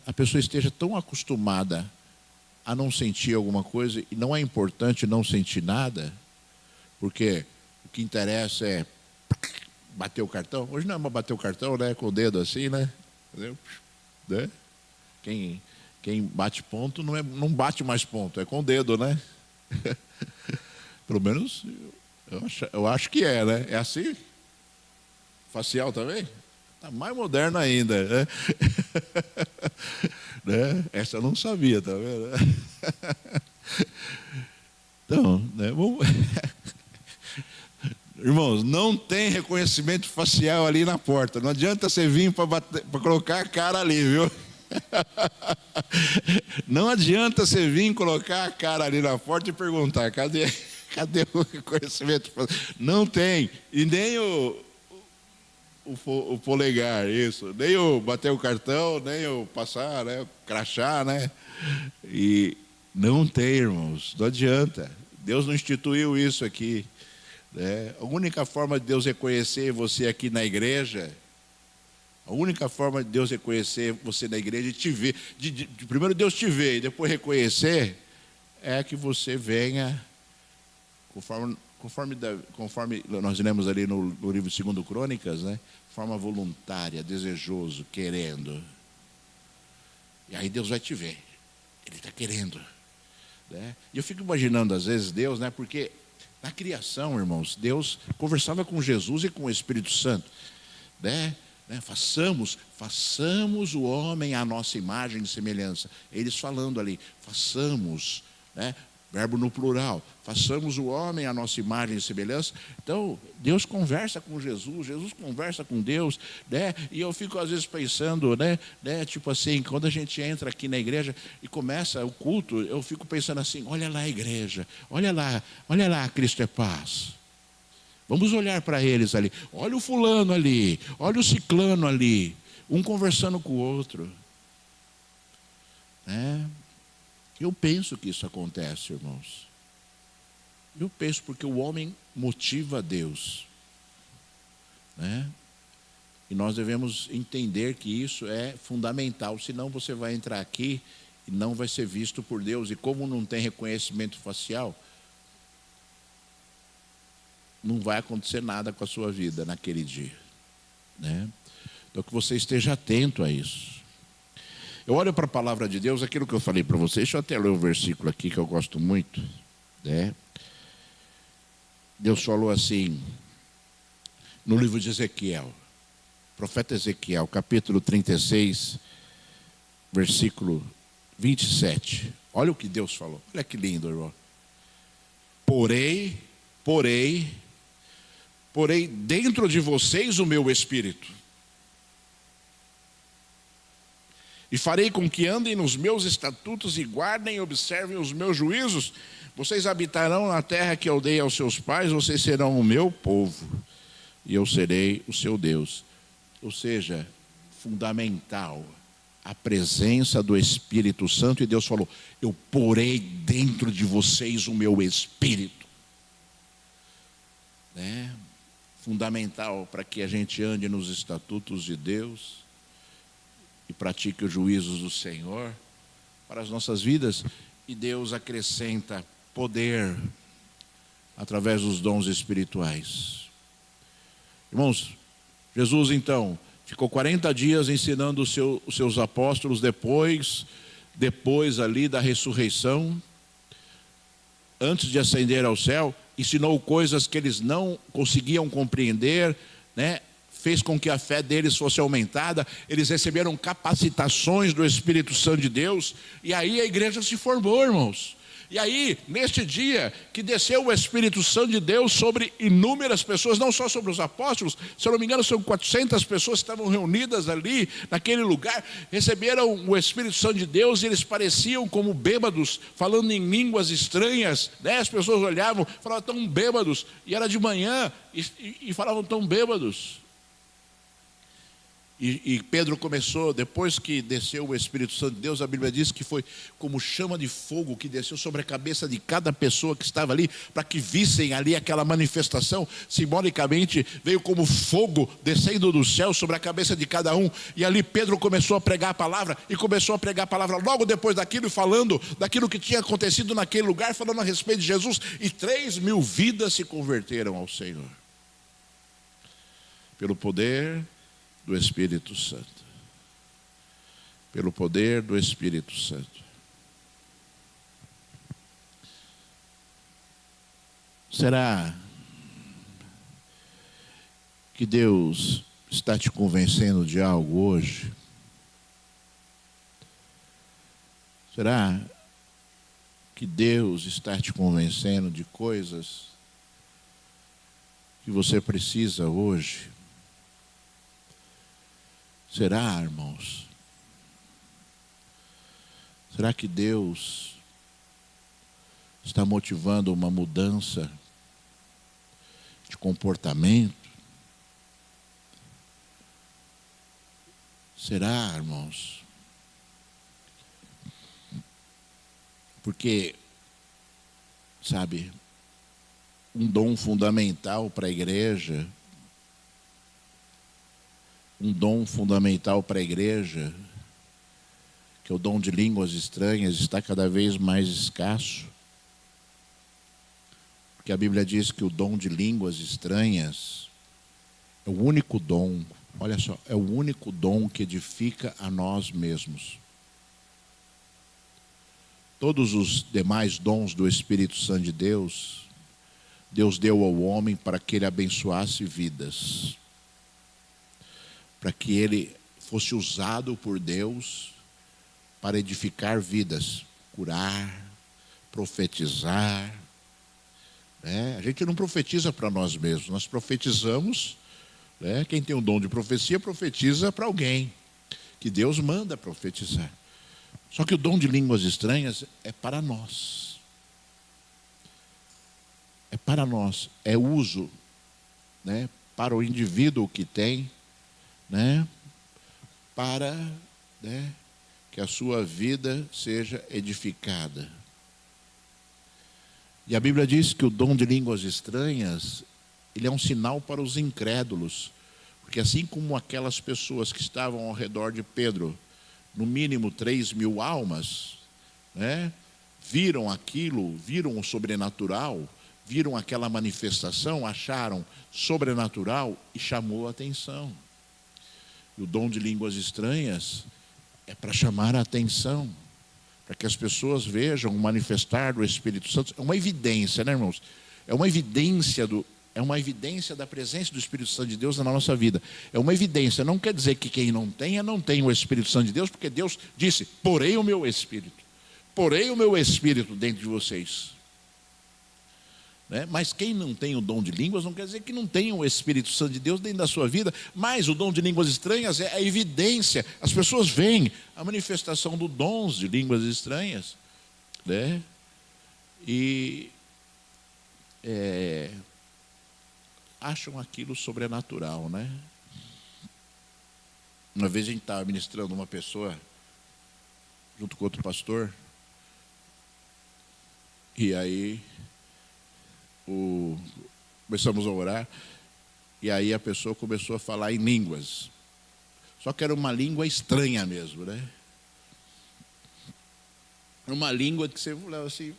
a pessoa esteja tão acostumada a não sentir alguma coisa, e não é importante não sentir nada, porque o que interessa é bater o cartão. Hoje não é mais bater o cartão, com o dedo assim, Entendeu? Quem bate ponto não bate mais ponto, é com o dedo, Pelo menos eu acho que é, É assim? Facial também? Está mais moderno ainda, Essa eu não sabia, tá vendo? Então, vamos... Irmãos, não tem reconhecimento facial ali na porta. Não adianta você vir para colocar a cara ali, viu? Não adianta você vir colocar a cara ali na porta e perguntar: cadê o reconhecimento? Não tem. E nem o o polegar, isso. Nem o bater o cartão, nem o passar, né? O crachá, né? E não tem, irmãos, não adianta. Deus não instituiu isso aqui, né? A única forma de Deus reconhecer você aqui na igreja, a única forma de Deus reconhecer você na igreja e te ver, primeiro Deus te ver e depois reconhecer, é que você venha, conforme nós lemos ali no livro de 2 Crônicas, né? De forma voluntária, desejoso, querendo. E aí Deus vai te ver. Ele está querendo. Né? E eu fico imaginando, às vezes, Deus, né? Porque na criação, irmãos, Deus conversava com Jesus e com o Espírito Santo. Né? Façamos o homem à nossa imagem e semelhança. Eles falando ali, façamos, né? Verbo no plural, façamos o homem à nossa imagem e semelhança. Então, Deus conversa com Jesus, Jesus conversa com Deus, né? E eu fico às vezes pensando, né? Tipo assim, quando a gente entra aqui na igreja e começa o culto, eu fico pensando assim, olha lá a igreja, olha lá, Cristo é paz. Vamos olhar para eles ali, olha o fulano ali, olha o ciclano ali, um conversando com o outro. Né? Eu penso que isso acontece, irmãos. Eu penso porque o homem motiva Deus. Né? E nós devemos entender que isso é fundamental. Senão você vai entrar aqui e não vai ser visto por Deus. E como não tem reconhecimento facial, não vai acontecer nada com a sua vida naquele dia. Né? Então que você esteja atento a isso. Eu olho para a palavra de Deus, aquilo que eu falei para vocês, deixa eu até ler o versículo aqui que eu gosto muito. Né? Deus falou assim, no livro de Ezequiel, profeta Ezequiel, capítulo 36, versículo 27. Olha o que Deus falou, olha que lindo, irmão. Porei dentro de vocês o meu espírito. E farei com que andem nos meus estatutos e guardem e observem os meus juízos. Vocês habitarão na terra que eu dei aos seus pais, vocês serão o meu povo, e eu serei o seu Deus. Ou seja, fundamental, a presença do Espírito Santo, e Deus falou, eu porei dentro de vocês o meu Espírito. Né? Fundamental para que a gente ande nos estatutos de Deus, e pratique os juízos do Senhor para as nossas vidas. E Deus acrescenta poder através dos dons espirituais. Irmãos, Jesus então ficou 40 dias ensinando os seus apóstolos depois ali da ressurreição, antes de ascender ao céu, ensinou coisas que eles não conseguiam compreender, né? Fez com que a fé deles fosse aumentada, eles receberam capacitações do Espírito Santo de Deus, e aí a igreja se formou, irmãos. E aí, neste dia que desceu o Espírito Santo de Deus sobre inúmeras pessoas, não só sobre os apóstolos, se eu não me engano são 400 pessoas que estavam reunidas ali, naquele lugar, receberam o Espírito Santo de Deus, e eles pareciam como bêbados, falando em línguas estranhas, né? As pessoas olhavam, falavam tão bêbados, e era de manhã, e falavam tão bêbados. E Pedro começou, depois que desceu o Espírito Santo de Deus, a Bíblia diz que foi como chama de fogo que desceu sobre a cabeça de cada pessoa que estava ali, para que vissem ali aquela manifestação. Simbolicamente veio como fogo descendo do céu sobre a cabeça de cada um. E ali Pedro começou a pregar a palavra, e começou a pregar a palavra logo depois daquilo, falando daquilo que tinha acontecido naquele lugar, falando a respeito de Jesus. E 3.000 vidas se converteram ao Senhor, pelo poder do Espírito Santo. Pelo poder do Espírito Santo. Será que Deus está te convencendo de algo hoje? Será que Deus está te convencendo de coisas que você precisa hoje? Será, irmãos? Será que Deus está motivando uma mudança de comportamento? Será, irmãos? Porque, sabe, um dom fundamental para a igreja, que é o dom de línguas estranhas, está cada vez mais escasso. Porque a Bíblia diz que o dom de línguas estranhas é o único dom, olha só, é o único dom que edifica a nós mesmos. Todos os demais dons do Espírito Santo de Deus, Deus deu ao homem para que ele abençoasse vidas, para que ele fosse usado por Deus para edificar vidas, curar, profetizar. A gente não profetiza para nós mesmos, nós profetizamos. Quem tem o dom de profecia, profetiza para alguém, que Deus manda profetizar. Só que o dom de línguas estranhas é para nós. É para nós, é uso, para o indivíduo que tem, para que a sua vida seja edificada. E a Bíblia diz que o dom de línguas estranhas, ele é um sinal para os incrédulos, porque assim como aquelas pessoas que estavam ao redor de Pedro, no mínimo 3.000 almas, viram aquilo, viram o sobrenatural, viram aquela manifestação, acharam sobrenatural e chamou a atenção. E o dom de línguas estranhas é para chamar a atenção, para que as pessoas vejam o manifestar do Espírito Santo. É uma evidência, irmãos? É uma evidência da presença do Espírito Santo de Deus na nossa vida. É uma evidência, não quer dizer que quem não tem o Espírito Santo de Deus, porque Deus disse, porei o meu Espírito dentro de vocês. Mas quem não tem o dom de línguas não quer dizer que não tem o Espírito Santo de Deus dentro da sua vida, mas o dom de línguas estranhas é a evidência. As pessoas veem a manifestação dos dons de línguas estranhas, e acham aquilo sobrenatural, Uma vez a gente estava ministrando uma pessoa junto com outro pastor, e aí começamos a orar, e aí a pessoa começou a falar em línguas, só que era uma língua estranha mesmo, uma língua que você falava assim,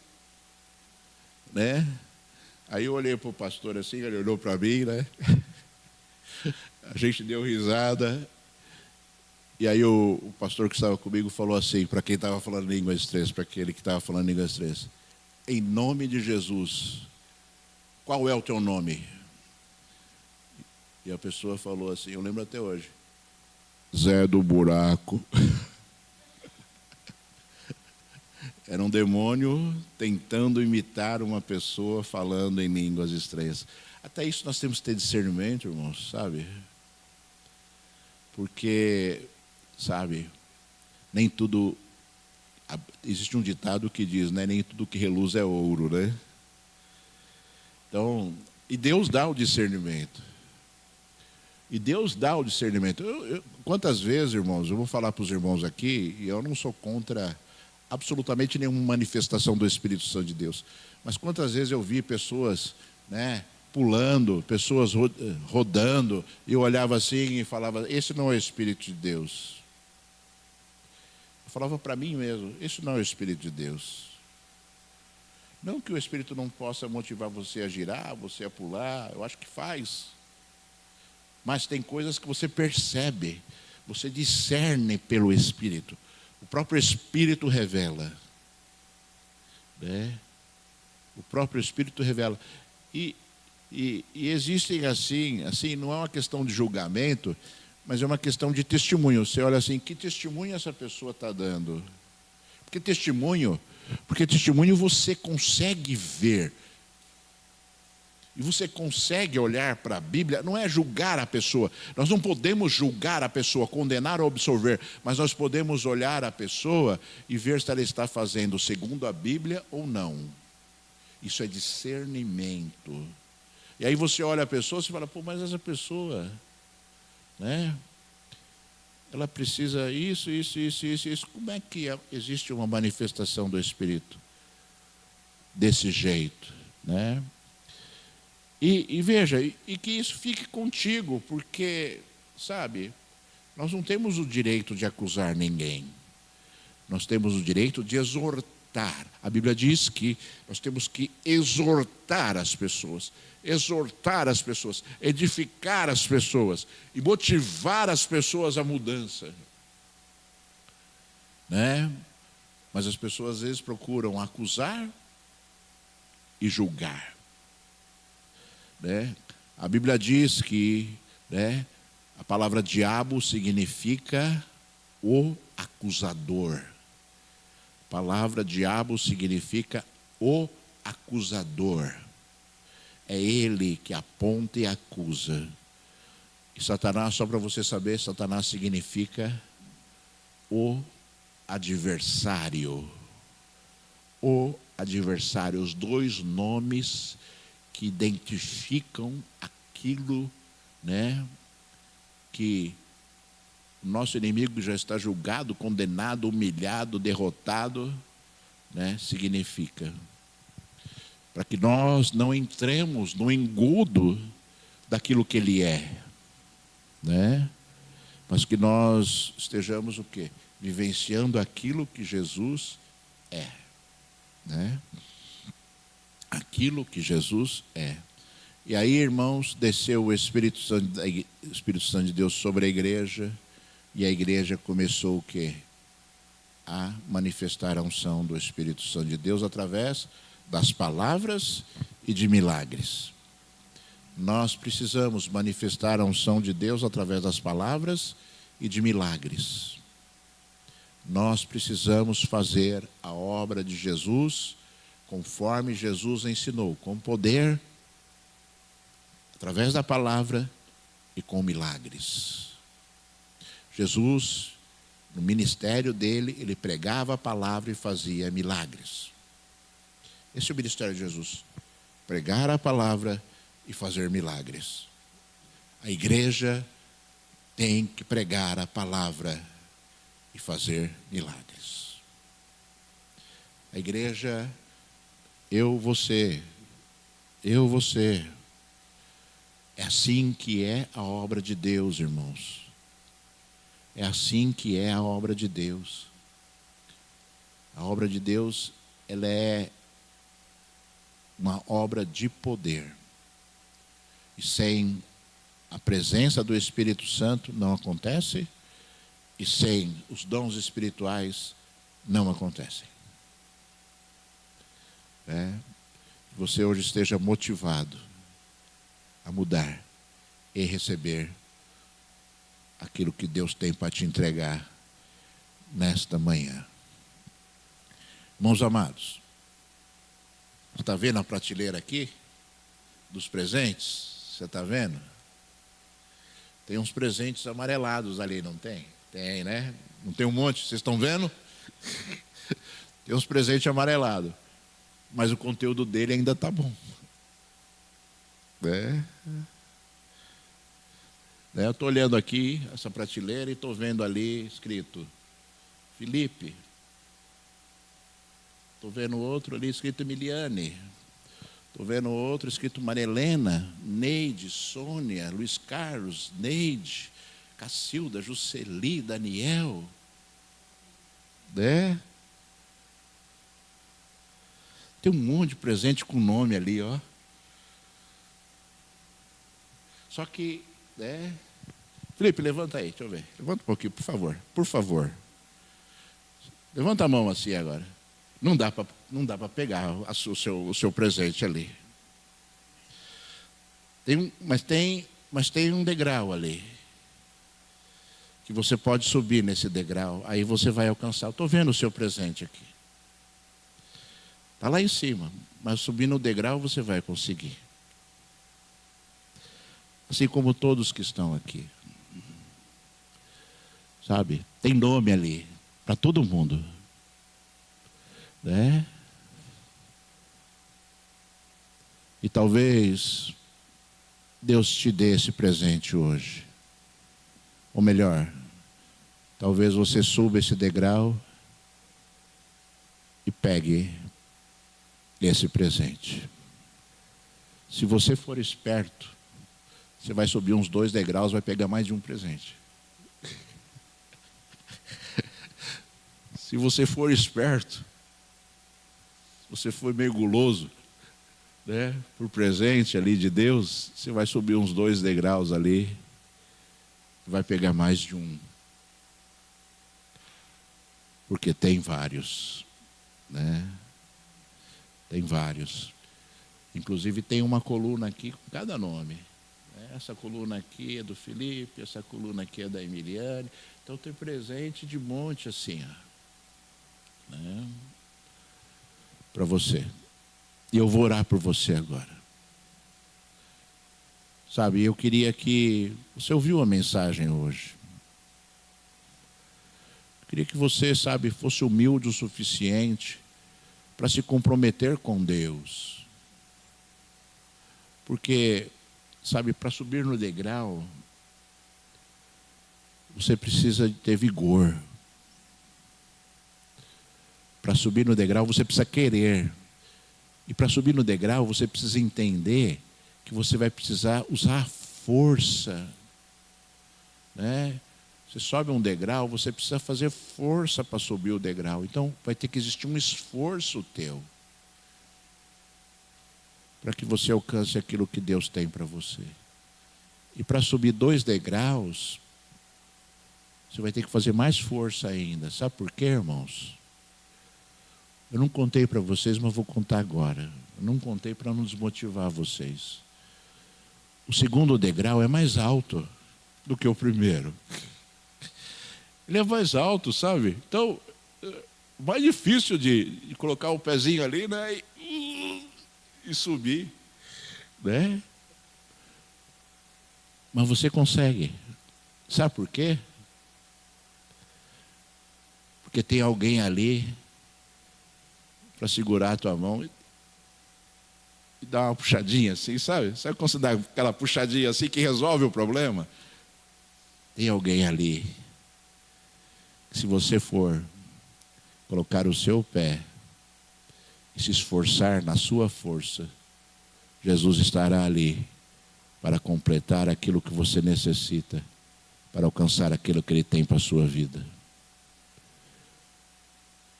Aí eu olhei para o pastor assim, ele olhou para mim, A gente deu risada, e aí o pastor que estava comigo falou assim, para quem estava falando línguas estranhas, para aquele que estava falando línguas estranhas: em nome de Jesus, qual é o teu nome? E a pessoa falou assim, eu lembro até hoje: Zé do Buraco. Era um demônio tentando imitar uma pessoa falando em línguas estranhas. Até isso nós temos que ter discernimento, irmãos, sabe? Porque, sabe, nem tudo... Existe um ditado que diz, nem tudo que reluz é ouro, Então, e Deus dá o discernimento. Quantas vezes, irmãos, eu vou falar para os irmãos aqui, e eu não sou contra absolutamente nenhuma manifestação do Espírito Santo de Deus, mas quantas vezes eu vi pessoas, pulando, pessoas rodando, e eu olhava assim e falava, esse não é o Espírito de Deus. Eu falava para mim mesmo, esse não é o Espírito de Deus. Não que o Espírito não possa motivar você a girar, você a pular, eu acho que faz. Mas tem coisas que você percebe, você discerne pelo Espírito. O próprio Espírito revela. O próprio Espírito revela. E existem assim, não é uma questão de julgamento, mas é uma questão de testemunho. Você olha assim, que testemunho essa pessoa está dando? Porque testemunho você consegue ver. E você consegue olhar para a Bíblia, não é julgar a pessoa. Nós não podemos julgar a pessoa, condenar ou absolver, mas nós podemos olhar a pessoa e ver se ela está fazendo segundo a Bíblia ou não. Isso é discernimento. E aí você olha a pessoa e fala, mas essa pessoa, ela precisa isso, isso, isso, isso, isso. Como é que existe uma manifestação do Espírito desse jeito, né? E veja, e que isso fique contigo, porque, sabe, nós não temos o direito de acusar ninguém. Nós temos o direito de exortar. A Bíblia diz que nós temos que exortar as pessoas, edificar as pessoas e motivar as pessoas à mudança, né? Mas as pessoas às vezes procuram acusar e julgar, né? A Bíblia diz que, né, a palavra diabo significa o acusador. A palavra diabo significa o acusador. É ele que aponta e acusa. E Satanás, só para você saber, Satanás significa o adversário. O adversário, os dois nomes que identificam aquilo, né, que o nosso inimigo já está julgado, condenado, humilhado, derrotado, né, significa para que nós não entremos no engodo daquilo que ele é, né? Mas que nós estejamos o quê? Vivenciando aquilo que Jesus é, né? Aquilo que Jesus é. E aí, irmãos, desceu o Espírito Santo de Deus sobre a igreja, e a igreja começou o quê? A manifestar a unção do Espírito Santo de Deus através das palavras e de milagres. Nós precisamos manifestar a unção de Deus através das palavras e de milagres. Nós precisamos fazer a obra de Jesus conforme Jesus ensinou, com poder, através da palavra e com milagres. Jesus, no ministério dele, ele pregava a palavra e fazia milagres. Esse é o ministério de Jesus: pregar a palavra e fazer milagres. A igreja tem que pregar a palavra e fazer milagres. A igreja, você. É assim que é a obra de Deus, irmãos. É assim que é a obra de Deus. A obra de Deus, ela é uma obra de poder. E sem a presença do Espírito Santo não acontece, e sem os dons espirituais não acontecem. Que você hoje esteja motivado a mudar e receber aquilo que Deus tem para te entregar nesta manhã. Irmãos amados, você está vendo a prateleira aqui dos presentes? Você está vendo? Tem uns presentes amarelados ali, não tem? Tem, né? Não tem um monte? Vocês estão vendo? Tem uns presentes amarelados. Mas o conteúdo dele ainda está bom. Eu estou olhando aqui essa prateleira e estou vendo ali escrito Felipe. Estou vendo outro ali escrito Emiliane. Estou vendo outro escrito Marilena, Neide, Sônia, Luiz Carlos, Neide, Cacilda, Jusceli, Daniel. Tem um monte de presente com nome ali, ó. Só que, Felipe, levanta aí, deixa eu ver. Levanta um pouquinho, por favor. Por favor. Levanta a mão assim agora. Não dá para pegar o seu presente ali. Mas tem um degrau ali. Que você pode subir nesse degrau. Aí você vai alcançar. Eu estou vendo o seu presente aqui. Está lá em cima. Mas subindo o degrau você vai conseguir. Assim como todos que estão aqui. Sabe? Tem nome ali. Para todo mundo. E talvez Deus te dê esse presente hoje. Ou melhor, Talvez você suba esse degrau e pegue esse presente. Se você for esperto, você vai subir uns 2 degraus, vai pegar mais de um presente. Se você for esperto, se você for meio guloso, né, por presente ali de Deus, você vai subir uns 2 degraus ali, vai pegar mais de um. Porque tem vários, né? Tem vários. Inclusive tem uma coluna aqui com cada nome. Essa coluna aqui é do Felipe, essa coluna aqui é da Emiliane. Então tem presente de monte assim, ó, né? Para você. E eu vou orar por você agora. Sabe, eu queria que... Você ouviu a mensagem hoje? Eu queria que você, sabe, fosse humilde o suficiente para se comprometer com Deus. Porque, sabe, para subir no degrau, você precisa de ter vigor. Para subir no degrau, você precisa querer. E para subir no degrau, você precisa entender que você vai precisar usar a força, né? Você sobe um degrau, você precisa fazer força para subir o degrau. Então, vai ter que existir um esforço teu para que você alcance aquilo que Deus tem para você. E para subir 2 degraus, você vai ter que fazer mais força ainda. Sabe por quê, irmãos? Eu não contei para vocês, mas vou contar agora. Eu não contei para não desmotivar vocês. O 2º degrau é mais alto do que o primeiro. Ele é mais alto, sabe? Então, mais difícil de colocar o pezinho ali, né? E subir, né? Mas você consegue. Sabe por quê? Porque tem alguém ali para segurar a tua mão e dar uma puxadinha assim, sabe? Sabe quando você dá aquela puxadinha assim que resolve o problema? Tem alguém ali. Se você for colocar o seu pé e se esforçar na sua força, Jesus estará ali para completar aquilo que você necessita, para alcançar aquilo que Ele tem para a sua vida.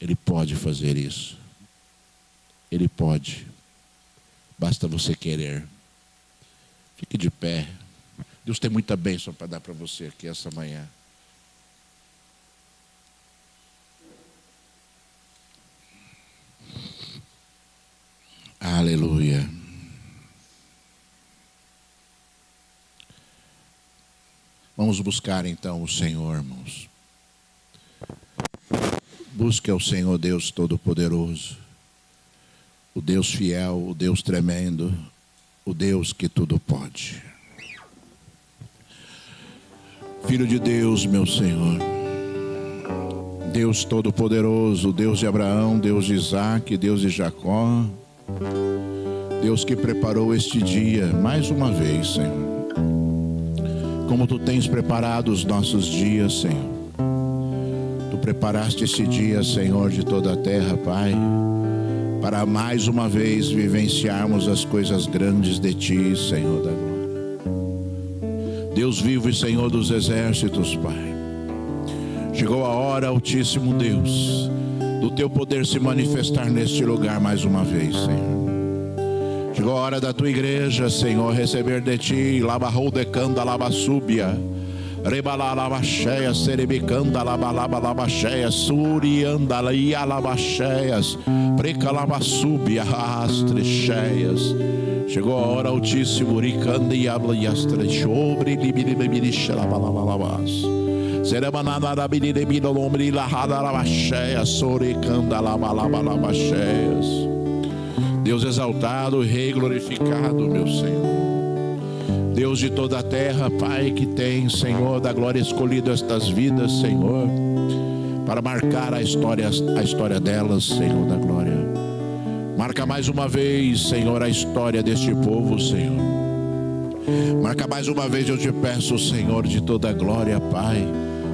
Ele pode fazer isso. Ele pode. Basta você querer. Fique de pé. Deus tem muita bênção para dar para você aqui essa manhã. Aleluia. Vamos buscar então o Senhor, irmãos. Busque ao Senhor Deus Todo-Poderoso, o Deus fiel, o Deus tremendo, o Deus que tudo pode. Filho de Deus, meu Senhor, Deus Todo-Poderoso, Deus de Abraão, Deus de Isaac, Deus de Jacó, Deus que preparou este dia mais uma vez, Senhor. Como Tu tens preparado os nossos dias, Senhor. Tu preparaste esse dia, Senhor, de toda a terra, Pai, para mais uma vez vivenciarmos as coisas grandes de Ti, Senhor da glória. Deus vivo e Senhor dos exércitos, Pai. Chegou a hora, Altíssimo Deus, do Teu poder se manifestar neste lugar mais uma vez, Senhor. Chegou a hora da Tua igreja, Senhor, receber de Ti, labarroudecanda, labasúbia, rebalalabacheias, cerebicanda, labalabalabaxeias, surianda, ialabacheias, precalabasúbia, astrecheias. Chegou a hora, Altíssimo, ricanda e abla e astrechobre, libiribirixa, labalabalabas. Seremanadabiribira, lombre, lahadalabacheias, soricanda, labalabalabaxeias. Deus exaltado, Rei glorificado, meu Senhor. Deus de toda a terra, Pai, que tem, Senhor, da glória escolhido estas vidas, Senhor, para marcar a história delas, Senhor da glória. Marca mais uma vez, Senhor, a história deste povo, Senhor. Marca mais uma vez, eu te peço, Senhor, de toda a glória, Pai,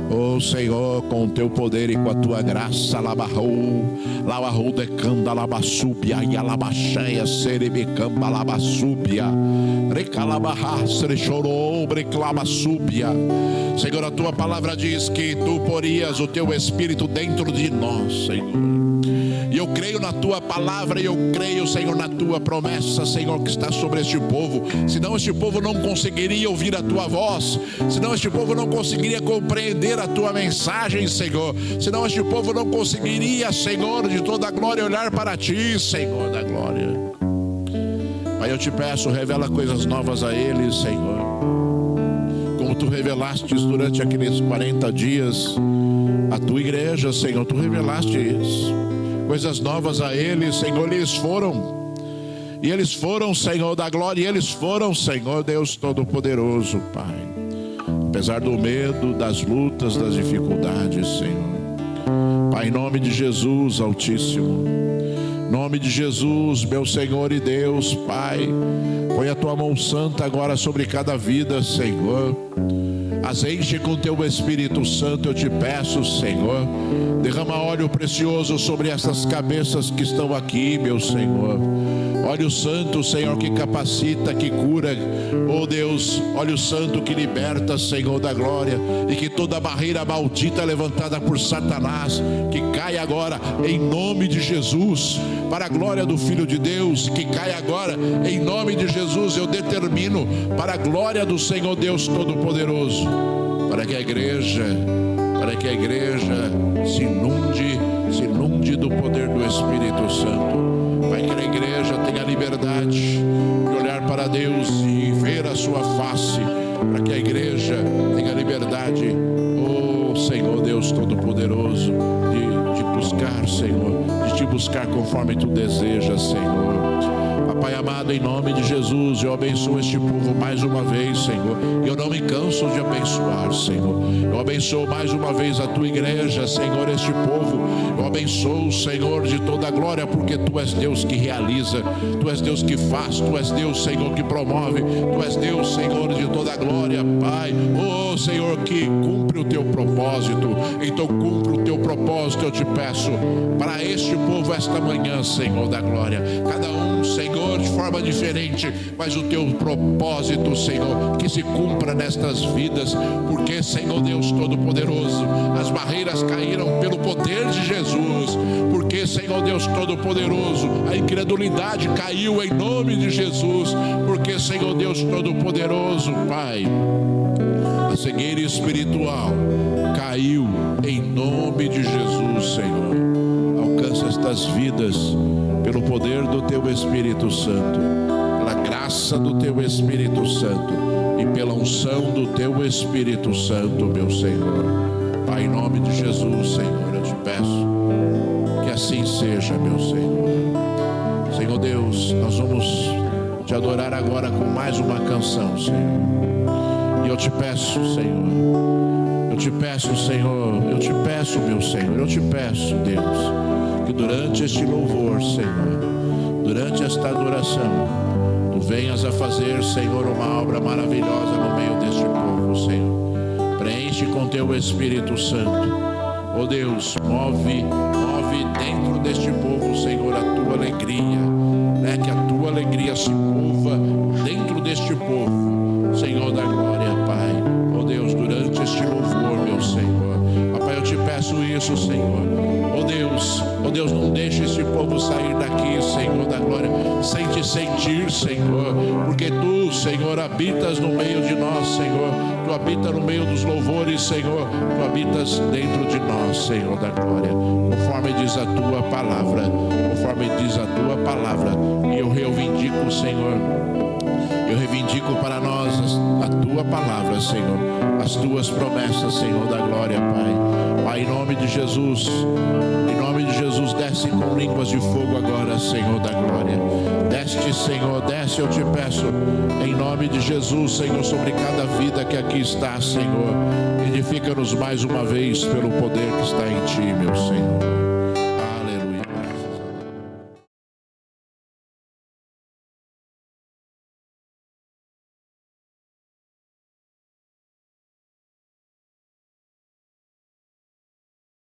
Oh Senhor, com o teu poder e com a tua graça, labarrou decanda, labassúbia, e alabaxéia, serebecamba, labassúbia, recalabarra, serechorou, breclabassúbia. Senhor, a tua palavra diz que tu porias o teu Espírito dentro de nós, Senhor. E eu creio na tua palavra, e eu creio, Senhor, na tua promessa, Senhor, que está sobre este povo. Senão este povo não conseguiria ouvir a tua voz, senão este povo não conseguiria compreender a tua mensagem, Senhor. Senão este povo não conseguiria, Senhor, de toda a glória, olhar para ti, Senhor da glória. Pai, eu te peço, revela coisas novas a eles, Senhor. Como tu revelastes durante aqueles 40 dias a tua igreja, Senhor, tu revelaste isso. Coisas novas a eles, Senhor, e eles foram, Senhor da glória, e eles foram, Senhor Deus Todo-Poderoso, Pai. Apesar do medo, das lutas, das dificuldades, Senhor. Pai, em nome de Jesus, Altíssimo, em nome de Jesus, meu Senhor e Deus, Pai, põe a tua mão santa agora sobre cada vida, Senhor. As enche com teu Espírito Santo, eu te peço, Senhor. Derrama óleo precioso sobre essas cabeças que estão aqui, meu Senhor. Óleo santo, Senhor, que capacita, que cura. Oh Deus, óleo santo que liberta, Senhor da glória. E que toda barreira maldita levantada por Satanás, que caia agora em nome de Jesus, para a glória do Filho de Deus. Que caia agora em nome de Jesus, eu determino, para a glória do Senhor Deus Todo-Poderoso. Para que a igreja se inunde do poder do Espírito Santo. Para que a igreja tenha liberdade de olhar para Deus e ver a sua face. Para que a igreja tenha liberdade, oh Senhor Deus Todo-Poderoso, de buscar, Senhor, de te buscar conforme tu desejas, Senhor. Pai amado, em nome de Jesus, eu abençoo este povo mais uma vez, Senhor. Eu não me canso de abençoar, Senhor. Eu abençoo mais uma vez a tua igreja, Senhor, este povo. Eu abençoo, Senhor, de toda a glória, porque tu és Deus que realiza, tu és Deus que faz, tu és Deus, Senhor, que promove, tu és Deus, Senhor, de toda a glória, Pai. Oh, Senhor, que cumpre o teu propósito. Então cumpre o teu propósito, eu te peço, para este povo esta manhã, Senhor da glória. Cada um, Senhor, de forma diferente, mas o teu propósito, Senhor, que se cumpra nestas vidas, porque, Senhor Deus Todo-Poderoso, as barreiras caíram pelo poder de Jesus, porque, Senhor Deus Todo-Poderoso, a incredulidade caiu em nome de Jesus, porque, Senhor Deus Todo-Poderoso, Pai, a cegueira espiritual caiu em nome de Jesus, Senhor. Alcança estas vidas pelo poder do teu Espírito Santo, pela graça do teu Espírito Santo e pela unção do teu Espírito Santo, meu Senhor. Pai, em nome de Jesus, Senhor, eu te peço que assim seja, meu Senhor. Senhor Deus, nós vamos te adorar agora com mais uma canção, Senhor. E eu te peço, Senhor, eu te peço, Senhor, eu te peço, meu Senhor, eu te peço, Deus, que durante este louvor, Senhor, durante esta adoração, tu venhas a fazer, Senhor, uma obra maravilhosa no meio deste povo, Senhor. Preenche com teu Espírito Santo. Oh Deus, move dentro deste povo, Senhor, a tua alegria, né? Que a tua alegria se mova dentro deste povo, Senhor da glória, Pai. Oh Deus, durante este louvor, meu Senhor, Pai, eu te peço isso, Senhor. Oh Deus, não deixe esse povo sair daqui, Senhor da glória, sem te sentir, Senhor, porque tu, Senhor, habitas no meio de nós, Senhor. Tu habitas no meio dos louvores, Senhor. Tu habitas dentro de nós, Senhor da glória, conforme diz a tua palavra, e eu reivindico, Senhor, eu reivindico para nós a tua palavra, Senhor, as tuas promessas, Senhor da glória, Pai. Pai, em nome de Jesus, desce com línguas de fogo agora, Senhor da glória. Desce, Senhor, desce, eu te peço, em nome de Jesus, Senhor, sobre cada vida que aqui está, Senhor. Edifica-nos mais uma vez pelo poder que está em ti, meu Senhor.